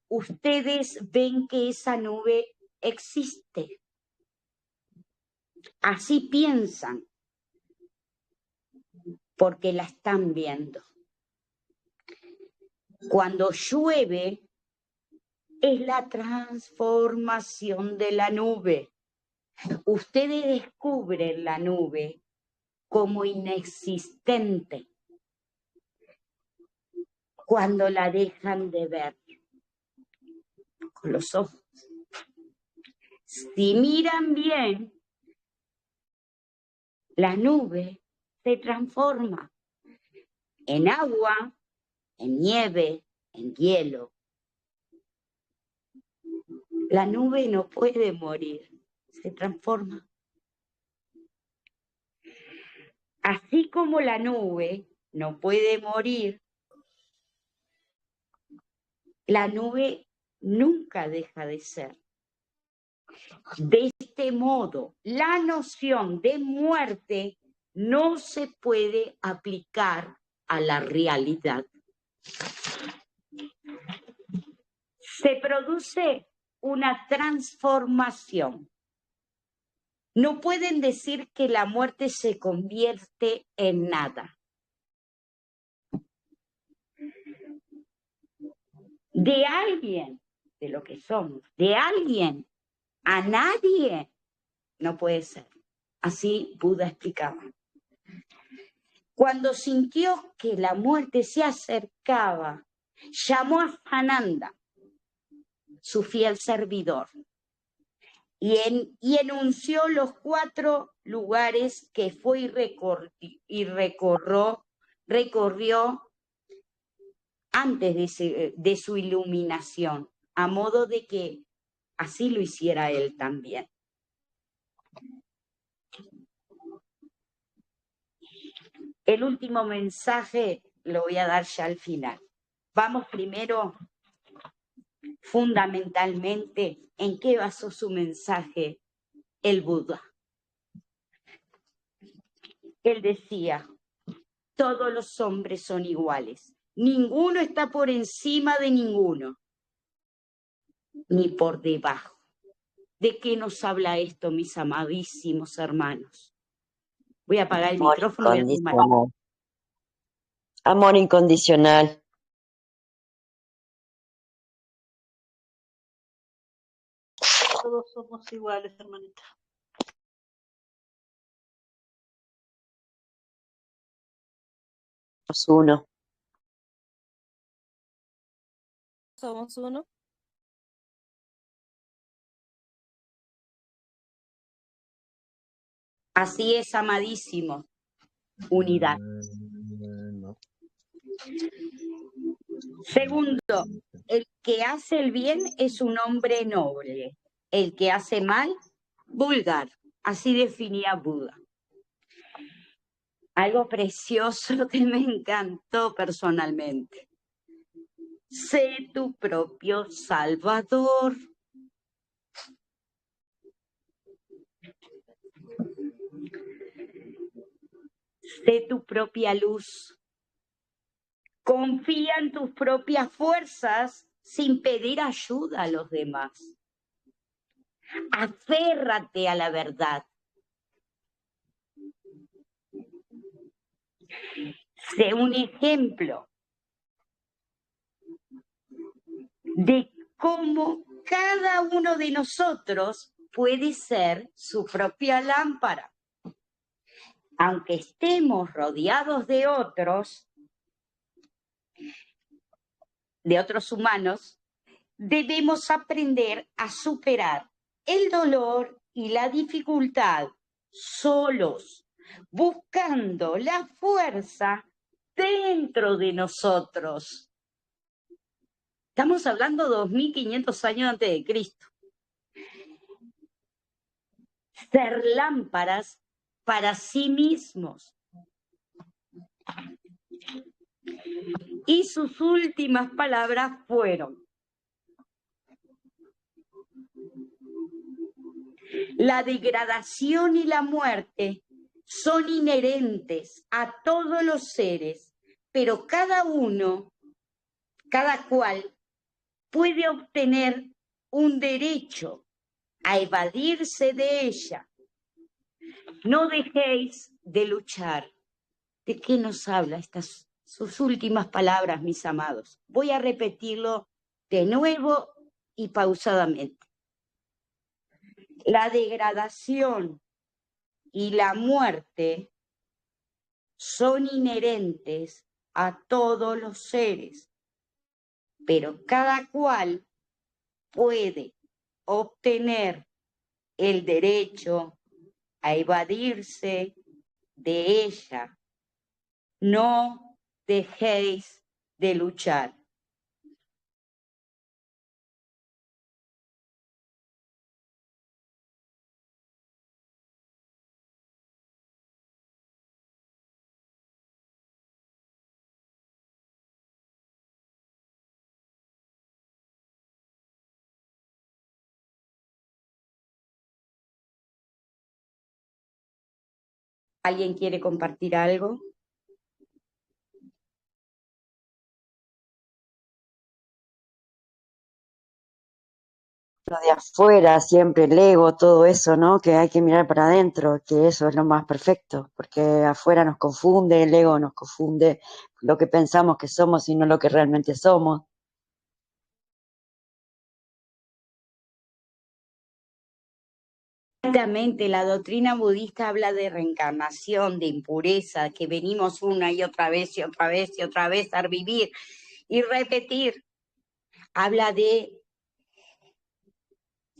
ustedes ven que esa nube existe. Así piensan, porque la están viendo. Cuando llueve, es la transformación de la nube. Ustedes descubren la nube como inexistente cuando la dejan de ver con los ojos. Si miran bien, la nube se transforma en agua, en nieve, en hielo. La nube no puede morir, se transforma. Así como la nube no puede morir, la nube nunca deja de ser. De este modo, la noción de muerte no se puede aplicar a la realidad. Se produce una transformación. No pueden decir que la muerte se convierte en nada. De alguien, de lo que somos, de alguien a nadie, no puede ser. Así Buda explicaba. Cuando sintió que la muerte se acercaba, llamó a Sananda, su fiel servidor, y enunció los 4 lugares que fue y recorrió antes de su iluminación, a modo de que así lo hiciera él también. El último mensaje lo voy a dar ya al final. Vamos primero, fundamentalmente, en qué basó su mensaje el Buda. Él decía, todos los hombres son iguales. Ninguno está por encima de ninguno, ni por debajo. ¿De qué nos habla esto, mis amadísimos hermanos? Voy a apagar el micrófono y voy a tomar. Amor incondicional. Todos somos iguales, hermanita. Somos uno. Somos uno. Así es, amadísimo. Unidad. No. Segundo, el que hace el bien es un hombre noble. El que hace mal, vulgar. Así definía Buda. Algo precioso que me encantó personalmente. Sé tu propio salvador. Sé tu propia luz. Confía en tus propias fuerzas sin pedir ayuda a los demás. Aférrate a la verdad. Sé un ejemplo de cómo cada uno de nosotros puede ser su propia lámpara. Aunque estemos rodeados de otros humanos, debemos aprender a superar el dolor y la dificultad solos, buscando la fuerza dentro de nosotros. Estamos hablando de 2500 años antes de Cristo. Ser lámparas para sí mismos. Y sus últimas palabras fueron: La degradación y la muerte son inherentes a todos los seres, pero cada cual puede obtener un derecho a evadirse de ella. No dejéis de luchar. ¿De qué nos habla estas sus últimas palabras, mis amados? Voy a repetirlo de nuevo y pausadamente. La degradación y la muerte son inherentes a todos los seres, pero cada cual puede obtener el derecho a evadirse de ella. No dejéis de luchar. ¿Alguien quiere compartir algo? Lo de afuera, siempre el ego, todo eso, ¿no? Que hay que mirar para adentro, que eso es lo más perfecto, porque afuera nos confunde, el ego nos confunde lo que pensamos que somos y no lo que realmente somos. Exactamente, la doctrina budista habla de reencarnación, de impureza, que venimos una y otra vez y otra vez y otra vez a vivir y repetir. Habla de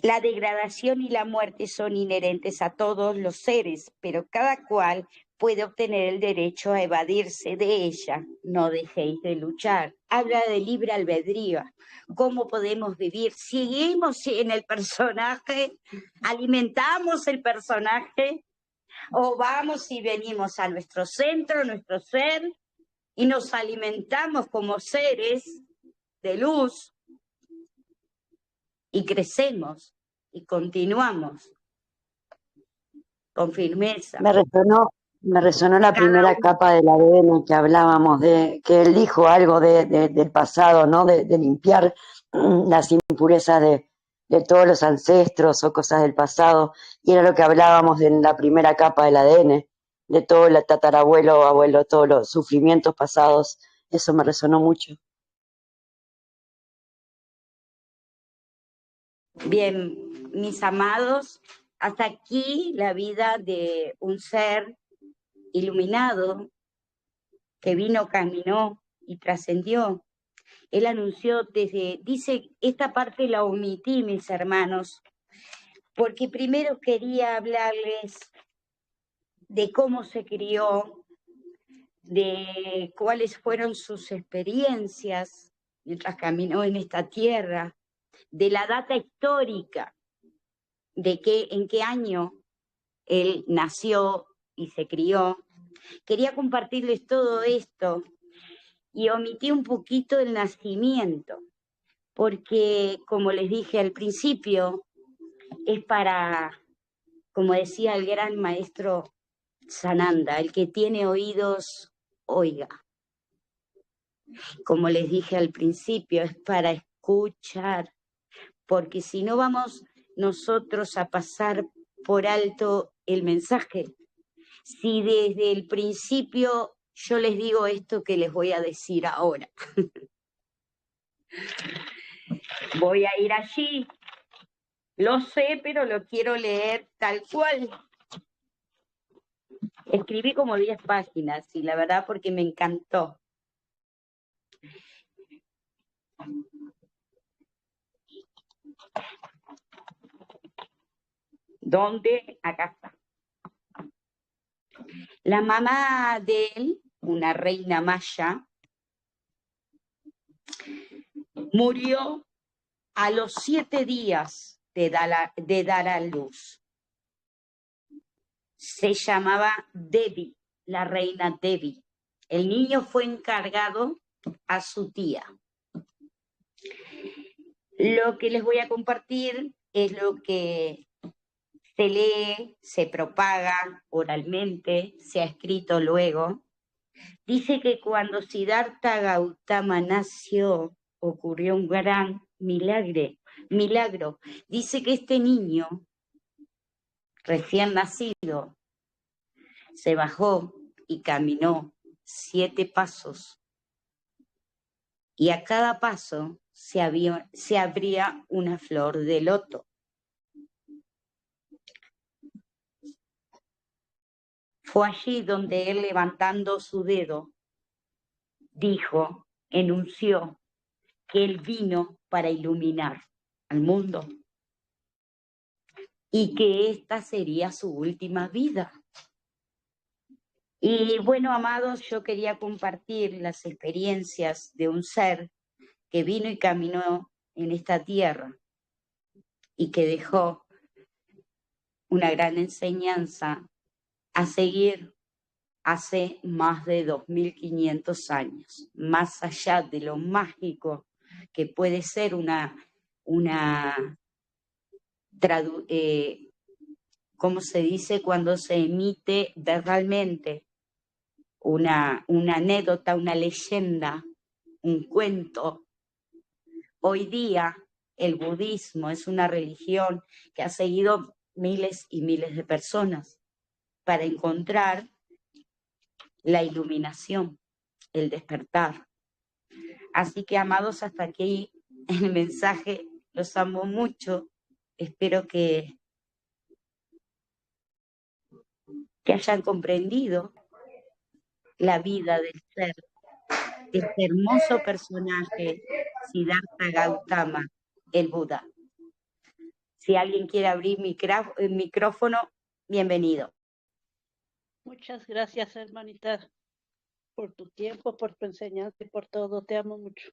la degradación y la muerte son inherentes a todos los seres, pero cada cual puede obtener el derecho a evadirse de ella. No dejéis de luchar. Habla de libre albedrío. ¿Cómo podemos vivir? ¿Seguimos en el personaje? ¿Alimentamos el personaje? ¿O vamos y venimos a nuestro centro, nuestro ser, y nos alimentamos como seres de luz y crecemos y continuamos con firmeza? Me resonó la primera capa del ADN que hablábamos, de que él dijo algo del pasado, ¿no? De limpiar las impurezas de todos los ancestros o cosas del pasado, y era lo que hablábamos en la primera capa del ADN, de todo el tatarabuelo, abuelo, todos los sufrimientos pasados. Eso me resonó mucho. Bien, mis amados, hasta aquí la vida de un ser iluminado que vino, caminó y trascendió. Él anunció dice, esta parte la omití, mis hermanos, porque primero quería hablarles de cómo se crió, de cuáles fueron sus experiencias mientras caminó en esta tierra, de la data histórica, de en qué año él nació y se crió. Quería compartirles todo esto y omití un poquito el nacimiento, porque, como les dije al principio, es para, como decía el gran maestro Sananda, el que tiene oídos, oiga. Como les dije al principio, es para escuchar, porque si no vamos nosotros a pasar por alto el mensaje. Si desde el principio yo les digo esto que les voy a decir ahora, voy a ir allí, lo sé, pero lo quiero leer tal cual. Escribí como 10 páginas y la verdad porque me encantó. ¿Dónde? Acá está. La mamá de él, una reina maya, murió a los 7 días de dar a luz. Se llamaba Devi, la reina Devi. El niño fue encargado a su tía. Lo que les voy a compartir es lo que se lee, se propaga oralmente, se ha escrito luego. Dice que cuando Siddhartha Gautama nació, ocurrió un gran milagro. Dice que este niño, recién nacido, se bajó y caminó 7 pasos. Y a cada paso se abría una flor de loto. Fue allí donde él, levantando su dedo, enunció que él vino para iluminar al mundo y que esta sería su última vida. Y bueno, amados, yo quería compartir las experiencias de un ser que vino y caminó en esta tierra y que dejó una gran enseñanza a seguir hace más de 2500 años, más allá de lo mágico que puede ser ¿cómo se dice cuando se emite verbalmente? Una anécdota, una leyenda, un cuento. Hoy día el budismo es una religión que ha seguido miles y miles de personas para encontrar la iluminación, el despertar. Así que, amados, hasta aquí el mensaje. Los amo mucho. Espero que hayan comprendido la vida del ser, de este hermoso personaje, Siddhartha Gautama, el Buda. Si alguien quiere abrir el micrófono, bienvenido. Muchas gracias, hermanita, por tu tiempo, por tu enseñanza y por todo. Te amo mucho.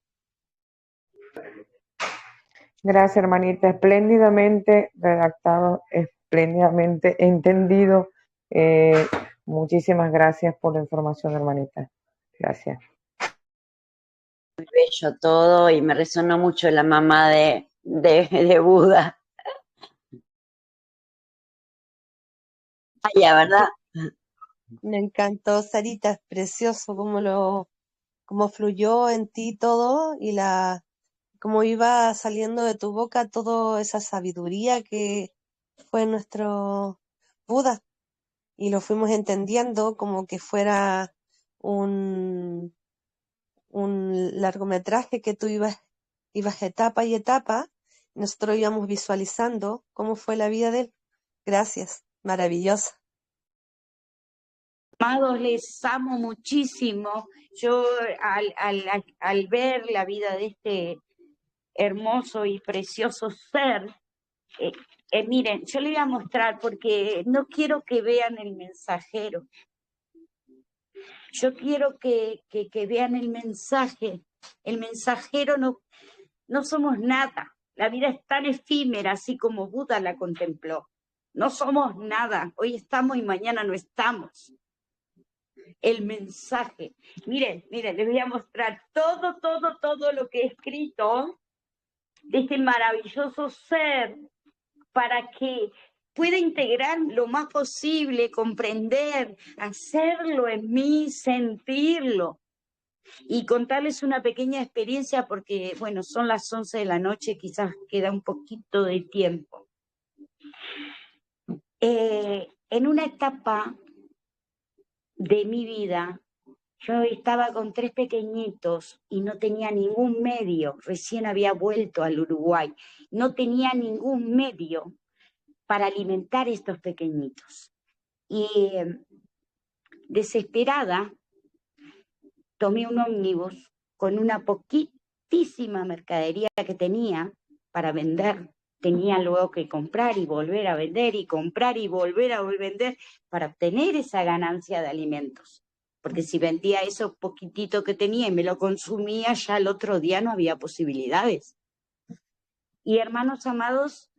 Gracias, hermanita. Espléndidamente redactado, espléndidamente entendido. Muchísimas gracias por la información, hermanita. Gracias. Muy bello todo y me resonó mucho la mamá de Buda. Ya, ¿verdad? Me encantó, Sarita, es precioso cómo fluyó en ti todo y cómo iba saliendo de tu boca toda esa sabiduría que fue nuestro Buda. Y lo fuimos entendiendo como que fuera un largometraje que tú ibas etapa y etapa, nosotros íbamos visualizando cómo fue la vida de él. Gracias, maravillosa. Amados, les amo muchísimo. Yo al ver la vida de este hermoso y precioso ser, miren, yo les voy a mostrar porque no quiero que vean el mensajero. Yo quiero que vean el mensaje. El mensajero no somos nada. La vida es tan efímera, así como Buda la contempló. No somos nada. Hoy estamos y mañana no estamos. El mensaje. Miren, les voy a mostrar todo lo que he escrito de este maravilloso ser para que pueda integrar lo más posible, comprender, hacerlo en mí, sentirlo. Y contarles una pequeña experiencia porque, bueno, son las 11 de la noche, quizás queda un poquito de tiempo. En una etapa de mi vida, yo estaba con 3 pequeñitos y no tenía ningún medio, recién había vuelto al Uruguay, no tenía ningún medio para alimentar a estos pequeñitos. Y desesperada, tomé un ómnibus con una poquitísima mercadería que tenía para vender. Tenía luego que comprar y volver a vender y comprar y volver a vender para obtener esa ganancia de alimentos. Porque si vendía eso poquitito que tenía y me lo consumía, ya el otro día no había posibilidades. Y hermanos amados,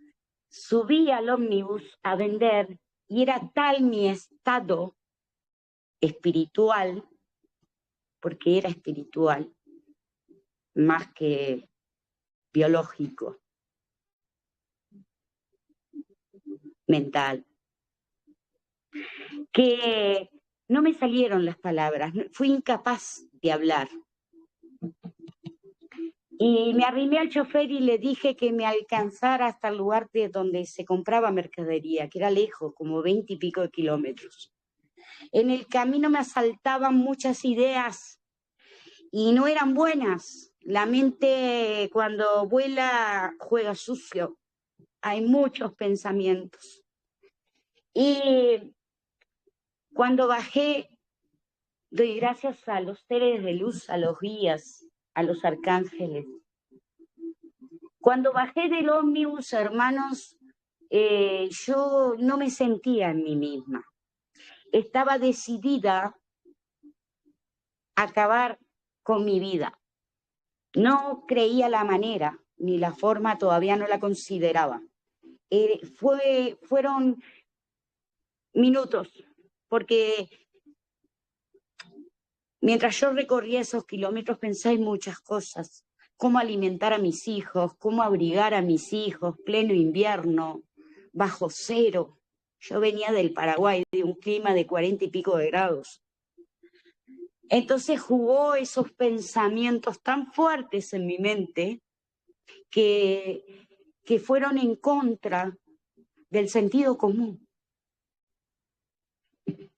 subí al ómnibus a vender y era tal mi estado espiritual, porque era espiritual, más que biológico. mental, que no me salieron las palabras, fui incapaz de hablar. Y me arrimé al chofer y le dije que me alcanzara hasta el lugar de donde se compraba mercadería, que era lejos, como 20 y pico de kilómetros. En el camino me asaltaban muchas ideas y no eran buenas. La mente cuando vuela juega sucio. Hay muchos pensamientos. Y cuando bajé, doy gracias a los seres de luz, a los guías, a los arcángeles. Cuando bajé del ómnibus, hermanos, yo no me sentía en mí misma. Estaba decidida a acabar con mi vida. No creía la manera, ni la forma, todavía no la consideraba. Fueron minutos, porque mientras yo recorría esos kilómetros pensé en muchas cosas. Cómo alimentar a mis hijos, cómo abrigar a mis hijos, pleno invierno, bajo cero. Yo venía del Paraguay, de un clima de 40 y pico de grados. Entonces jugó esos pensamientos tan fuertes en mi mente que fueron en contra del sentido común.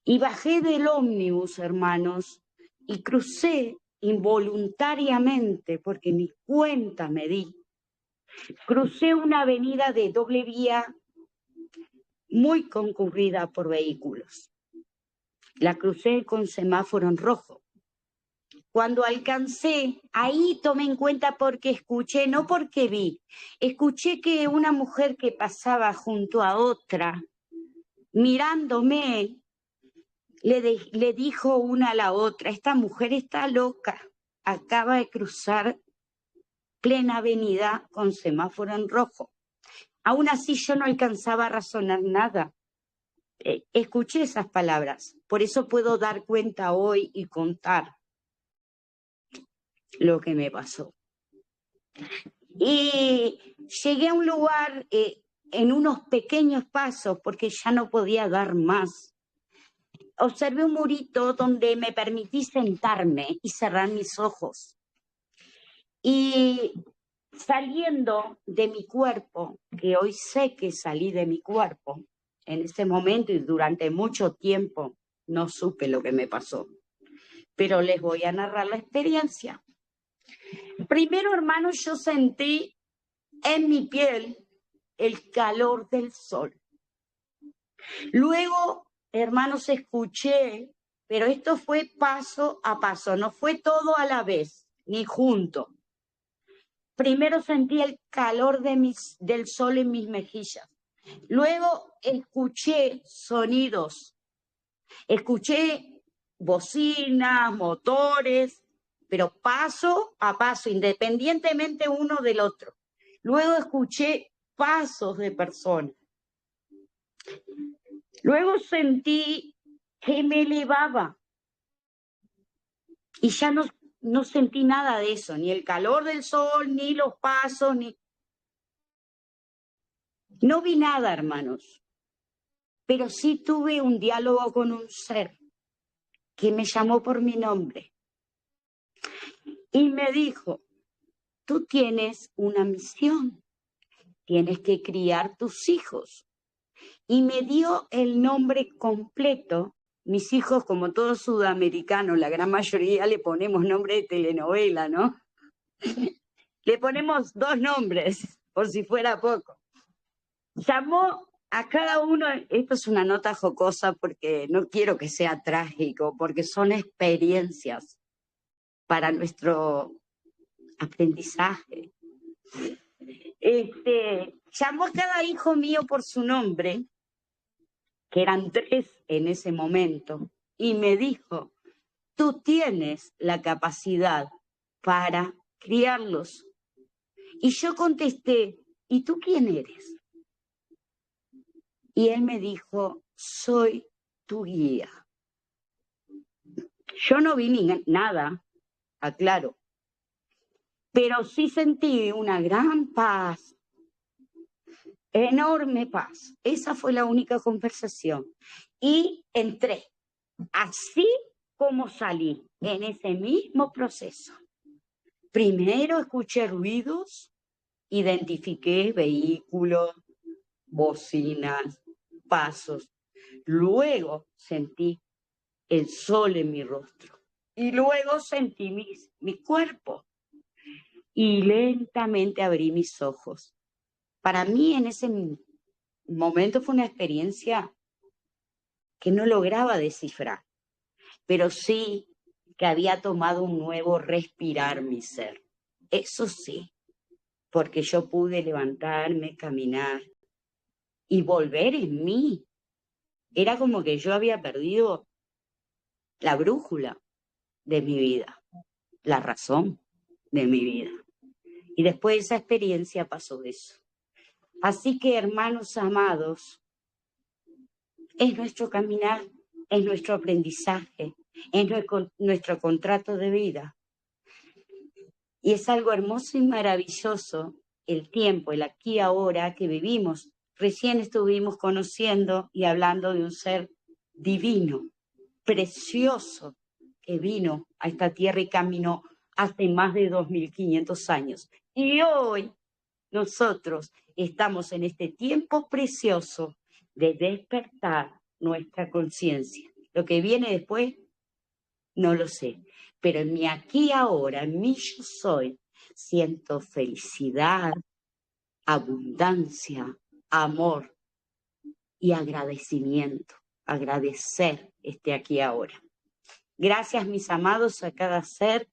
Y bajé del ómnibus, hermanos, y crucé involuntariamente, porque ni cuenta me di. Crucé una avenida de doble vía muy concurrida por vehículos. La crucé con semáforo en rojo. Cuando alcancé, ahí tomé en cuenta porque escuché, no porque vi, escuché que una mujer que pasaba junto a otra, mirándome, le dijo una a la otra, esta mujer está loca, acaba de cruzar plena avenida con semáforo en rojo. Aún así yo no alcanzaba a razonar nada. Escuché esas palabras, por eso puedo dar cuenta hoy y contar lo que me pasó. Y llegué a un lugar en unos pequeños pasos, porque ya no podía dar más. Observé un murito donde me permití sentarme y cerrar mis ojos. Y saliendo de mi cuerpo, que hoy sé que salí de mi cuerpo, en ese momento y durante mucho tiempo no supe lo que me pasó, pero les voy a narrar la experiencia. Primero, hermanos, yo sentí en mi piel el calor del sol. Luego, hermanos, escuché, pero esto fue paso a paso, no fue todo a la vez, ni junto. Primero sentí el calor del sol en mis mejillas. Luego escuché sonidos, escuché bocinas, motores, pero paso a paso, independientemente uno del otro. Luego escuché pasos de personas. Luego sentí que me elevaba y ya no sentí nada de eso, ni el calor del sol, ni los pasos, ni... No vi nada, hermanos, pero sí tuve un diálogo con un ser que me llamó por mi nombre y me dijo, tú tienes una misión, tienes que criar tus hijos. Y me dio el nombre completo. Mis hijos, como todos sudamericanos, la gran mayoría le ponemos nombre de telenovela, ¿no? Le ponemos 2 nombres, por si fuera poco. Llamó a cada uno, esto es una nota jocosa porque no quiero que sea trágico, porque son experiencias para nuestro aprendizaje. Llamó a cada hijo mío por su nombre, que eran 3 en ese momento, y me dijo, tú tienes la capacidad para criarlos. Y yo contesté, ¿y tú quién eres? Y él me dijo, soy tu guía. Yo no vi nada, aclaro, pero sí sentí una gran paz, enorme paz. Esa fue la única conversación. Y entré, así como salí, en ese mismo proceso. Primero escuché ruidos, identifiqué vehículos, bocinas, pasos. Luego sentí el sol en mi rostro. Y luego sentí mi cuerpo. Y lentamente abrí mis ojos. Para mí en ese momento fue una experiencia que no lograba descifrar, pero sí que había tomado un nuevo respirar mi ser. Eso sí, porque yo pude levantarme, caminar y volver en mí. Era como que yo había perdido la brújula de mi vida, la razón de mi vida. Y después de esa experiencia pasó eso. Así que, hermanos amados, es nuestro caminar, es nuestro aprendizaje, es nuestro contrato de vida. Y es algo hermoso y maravilloso el tiempo, el aquí y ahora que vivimos. Recién estuvimos conociendo y hablando de un ser divino, precioso, que vino a esta tierra y caminó hace más de 2500 años. Y hoy nosotros estamos en este tiempo precioso de despertar nuestra conciencia. Lo que viene después, no lo sé, pero en mi aquí y ahora, en mi yo soy, siento felicidad, abundancia, amor y agradecimiento. Agradecer este aquí y ahora. Gracias, mis amados, a cada ser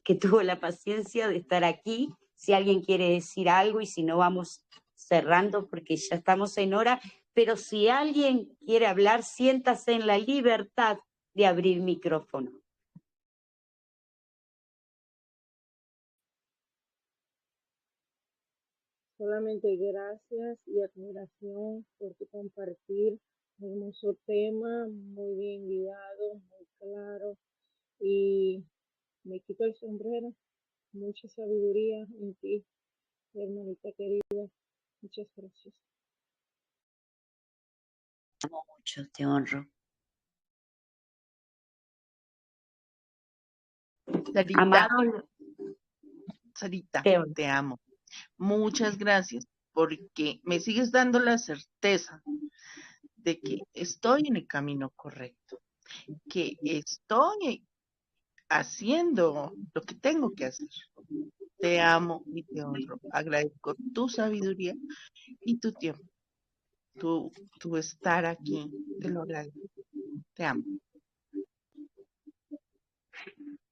que tuvo la paciencia de estar aquí. Si alguien quiere decir algo y si no, vamos cerrando porque ya estamos en hora. Pero si alguien quiere hablar, siéntase en la libertad de abrir micrófono. Solamente gracias y admiración por tu compartir. Hermoso tema, muy bien guiado, muy claro. Y me quito el sombrero. Mucha sabiduría en ti, hermanita querida. Muchas gracias. Te amo mucho, te honro. Sarita, Amado, Sarita, te honro. te amo. Muchas gracias porque me sigues dando la certeza de que estoy en el camino correcto, que estoy haciendo lo que tengo que hacer. Te amo y te honro. Agradezco tu sabiduría y tu tiempo, tu estar aquí. Te lo agradezco. Te amo.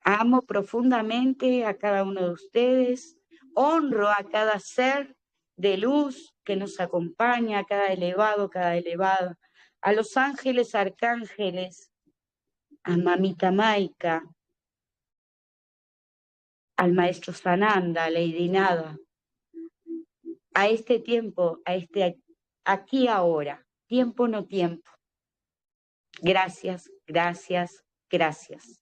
Amo profundamente a cada uno de ustedes. Honro a cada ser de luz que nos acompaña, a cada elevada, a los ángeles, arcángeles, a Mamita Maika, al maestro Sananda, a Lady Nada, a este tiempo, a este aquí ahora, tiempo no tiempo. Gracias, gracias, gracias.